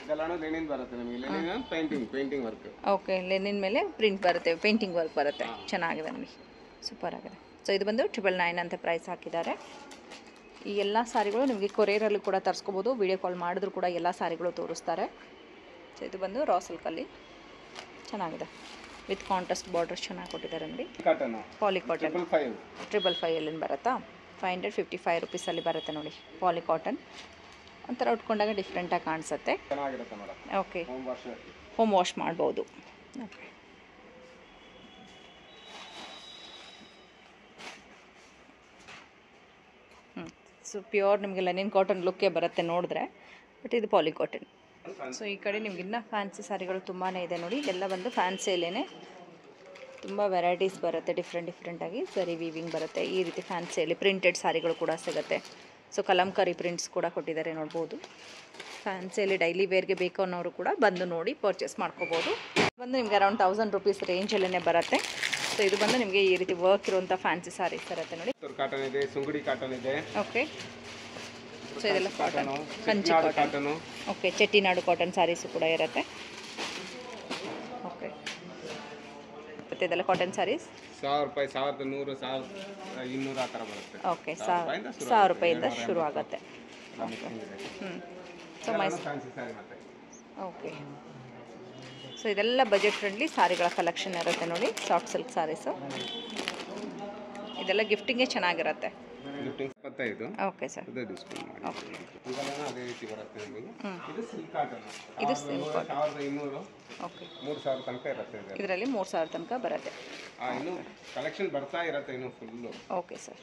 ಇದೆಲ್ಲನೂ ಲೆನಿನ್ ಬರುತ್ತೆ ನಿಮಗೆ. Lenin painting work. Okay, Lenin ಮೇಲೆ ಪ್ರಿಂಟ್ ಬರುತ್ತೆ, ಪೇಂಟಿಂಗ್ ವರ್ಕ್ ಬರುತ್ತೆ, ಚೆನ್ನಾಗಿದೆ ನೋಡಿ, ಸೂಪರ್ ಆಗಿದೆ. ಸೊ ಇದು ಬಂದು 999 ಅಂತ ಪ್ರೈಸ್ ಹಾಕಿದ್ದಾರೆ. ಈ ಎಲ್ಲ ಸಾರಿಗಳು ನಿಮಗೆ ಕೊರಿಯರಲ್ಲಿ ಕೂಡ ತರಿಸ್ಕೋಬೋದು, ವಿಡಿಯೋ ಕಾಲ್ ಮಾಡಿದ್ರು ಕೂಡ ಎಲ್ಲ ಸಾರಿಗಳು ತೋರಿಸ್ತಾರೆ. ಸೊ ಇದು ಬಂದು ರಾ ಸಿಲ್ಕಲ್ಲಿ ಚೆನ್ನಾಗಿದೆ, ವಿತ್ ಕಾಂಟ್ರಾಸ್ಟ್ ಬಾರ್ಡರ್ಸ್ ಚೆನ್ನಾಗಿ ಕೊಟ್ಟಿದ್ದಾರೆ ನೋಡಿ. ಕಾಟನ್ ಪಾಲಿ ಕಾಟನ್ 555 ಎಲ್ಲಿಂದ ಬರುತ್ತಾ 555 ರುಪೀಸಲ್ಲಿ ಬರುತ್ತೆ ನೋಡಿ. ಪಾಲಿ ಕಾಟನ್ ಒಂಥರ ಉಟ್ಕೊಂಡಾಗ ಡಿಫ್ರೆಂಟಾಗಿ ಕಾಣಿಸುತ್ತೆ. ಚೆನ್ನಾಗಿರುತ್ತೆ ಮೇಡಮ್. ಓಕೆ, ಹೋಮ್ ವಾಶ್ ಮಾಡ್ಬೋದು. ಓಕೆ, ಸೊ ಪ್ಯೂರ್ ನಿಮಗೆ ಲೆನಿನ್ ಕಾಟನ್ ಲುಕ್ಕೇ ಬರುತ್ತೆ ನೋಡಿದ್ರೆ, ಬಟ್ ಇದು ಪಾಲಿ ಕಾಟನ್. ಸೊ ಈ ಕಡೆ ನಿಮ್ಗೆ ಇನ್ನೂ ಫ್ಯಾನ್ಸಿ ಸಾರಿಗಳು ತುಂಬಾ ಇದೆ ನೋಡಿ. ಇದೆಲ್ಲ ಬಂದು ಫ್ಯಾನ್ಸಿಯಲ್ಲೇ ತುಂಬ ವೆರೈಟೀಸ್ ಬರುತ್ತೆ, ಡಿಫ್ರೆಂಟಾಗಿ ಸರಿ ವೀವಿಂಗ್ ಬರುತ್ತೆ. ಈ ರೀತಿ ಫ್ಯಾನ್ಸಿಯಲ್ಲಿ ಪ್ರಿಂಟೆಡ್ ಸಾರಿಗಳು ಕೂಡ ಸಿಗುತ್ತೆ. ಸೊ ಕಲಂಕಾರಿ ಪ್ರಿಂಟ್ಸ್ ಕೂಡ ಕೊಟ್ಟಿದ್ದಾರೆ ನೋಡ್ಬೋದು. ಫ್ಯಾನ್ಸಿಯಲ್ಲಿ ಡೈಲಿ ವೇರ್ಗೆ ಬೇಕು ಅನ್ನೋರು ಕೂಡ ಬಂದು ನೋಡಿ ಪರ್ಚೇಸ್ ಮಾಡ್ಕೋಬೋದು. ಬಂದು ನಿಮಗೆ ಅರೌಂಡ್ 1000 ರುಪೀಸ್ ರೇಂಜಲ್ಲೇ ಬರುತ್ತೆ. ಸೊ ಇದು ಬಂದು ನಿಮಗೆ ಈ ರೀತಿ ವರ್ಕ್ ಇರುವಂಥ ಫ್ಯಾನ್ಸಿ ಸಾರೀಸ್ ಇರುತ್ತೆ ನೋಡಿ. ಕಾಟನ್ ಇದೆ, ಸುಂಗುಡಿ ಕಾಟನ್ ಇದೆ. ಓಕೆ, ಸೊ ಇದೆಲ್ಲ cotton, Kanchi cotton. Okay, Chettinad cotton saris ಕೂಡ ಇರುತ್ತೆ. ಓಕೆ, ಮತ್ತು ಇದೆಲ್ಲ ಕಾಟನ್ ಸಾರೀಸ್ 1000 ರೂಪಾಯಿ, 1100, 1200 ಆ ಥರ ಬರುತ್ತೆ. ಓಕೆ, 1000 ರೂಪಾಯಿಂದ ಶುರು ಆಗುತ್ತೆ. ಸೊ ಫ್ಯಾನ್ಸಿ ಸಾರಿ ಮತ್ತೆ. ಓಕೆ, ಸೊ ಇದೆಲ್ಲ ಬಜೆಟ್ ಫ್ರೆಂಡ್ಲಿ ಸಾರಿಗಳ ಕಲೆಕ್ಷನ್ ಇರುತ್ತೆ ನೋಡಿ. ಸಾಫ್ಟ್ ಸಿಲ್ಕ್ ಸಾರೀಸು ಇದೆಲ್ಲ ಗಿಫ್ಟಿಂಗ್ಗೆ ಚೆನ್ನಾಗಿರುತ್ತೆ. ಓಕೆ ಸರ್, ಅದೇ ರೀತಿ ಬರುತ್ತೆ ನಿಮಗೆ. ಇದು ಸಿಲ್ಕ್ ಕಾಟನ್, ಇದು ಸಿಲ್ಕ್ ಕಾಟನ್ 1200. ಓಕೆ, 3000 ತನಕ ಇರುತ್ತೆ. ಇದರಲ್ಲಿ 3000 ತನಕ ಬರುತ್ತೆ. ಇನ್ನು ಕಲೆಕ್ಷನ್ ಬರ್ತಾ ಇರುತ್ತೆ ಇನ್ನು ಫುಲ್ಲು. Okay sir.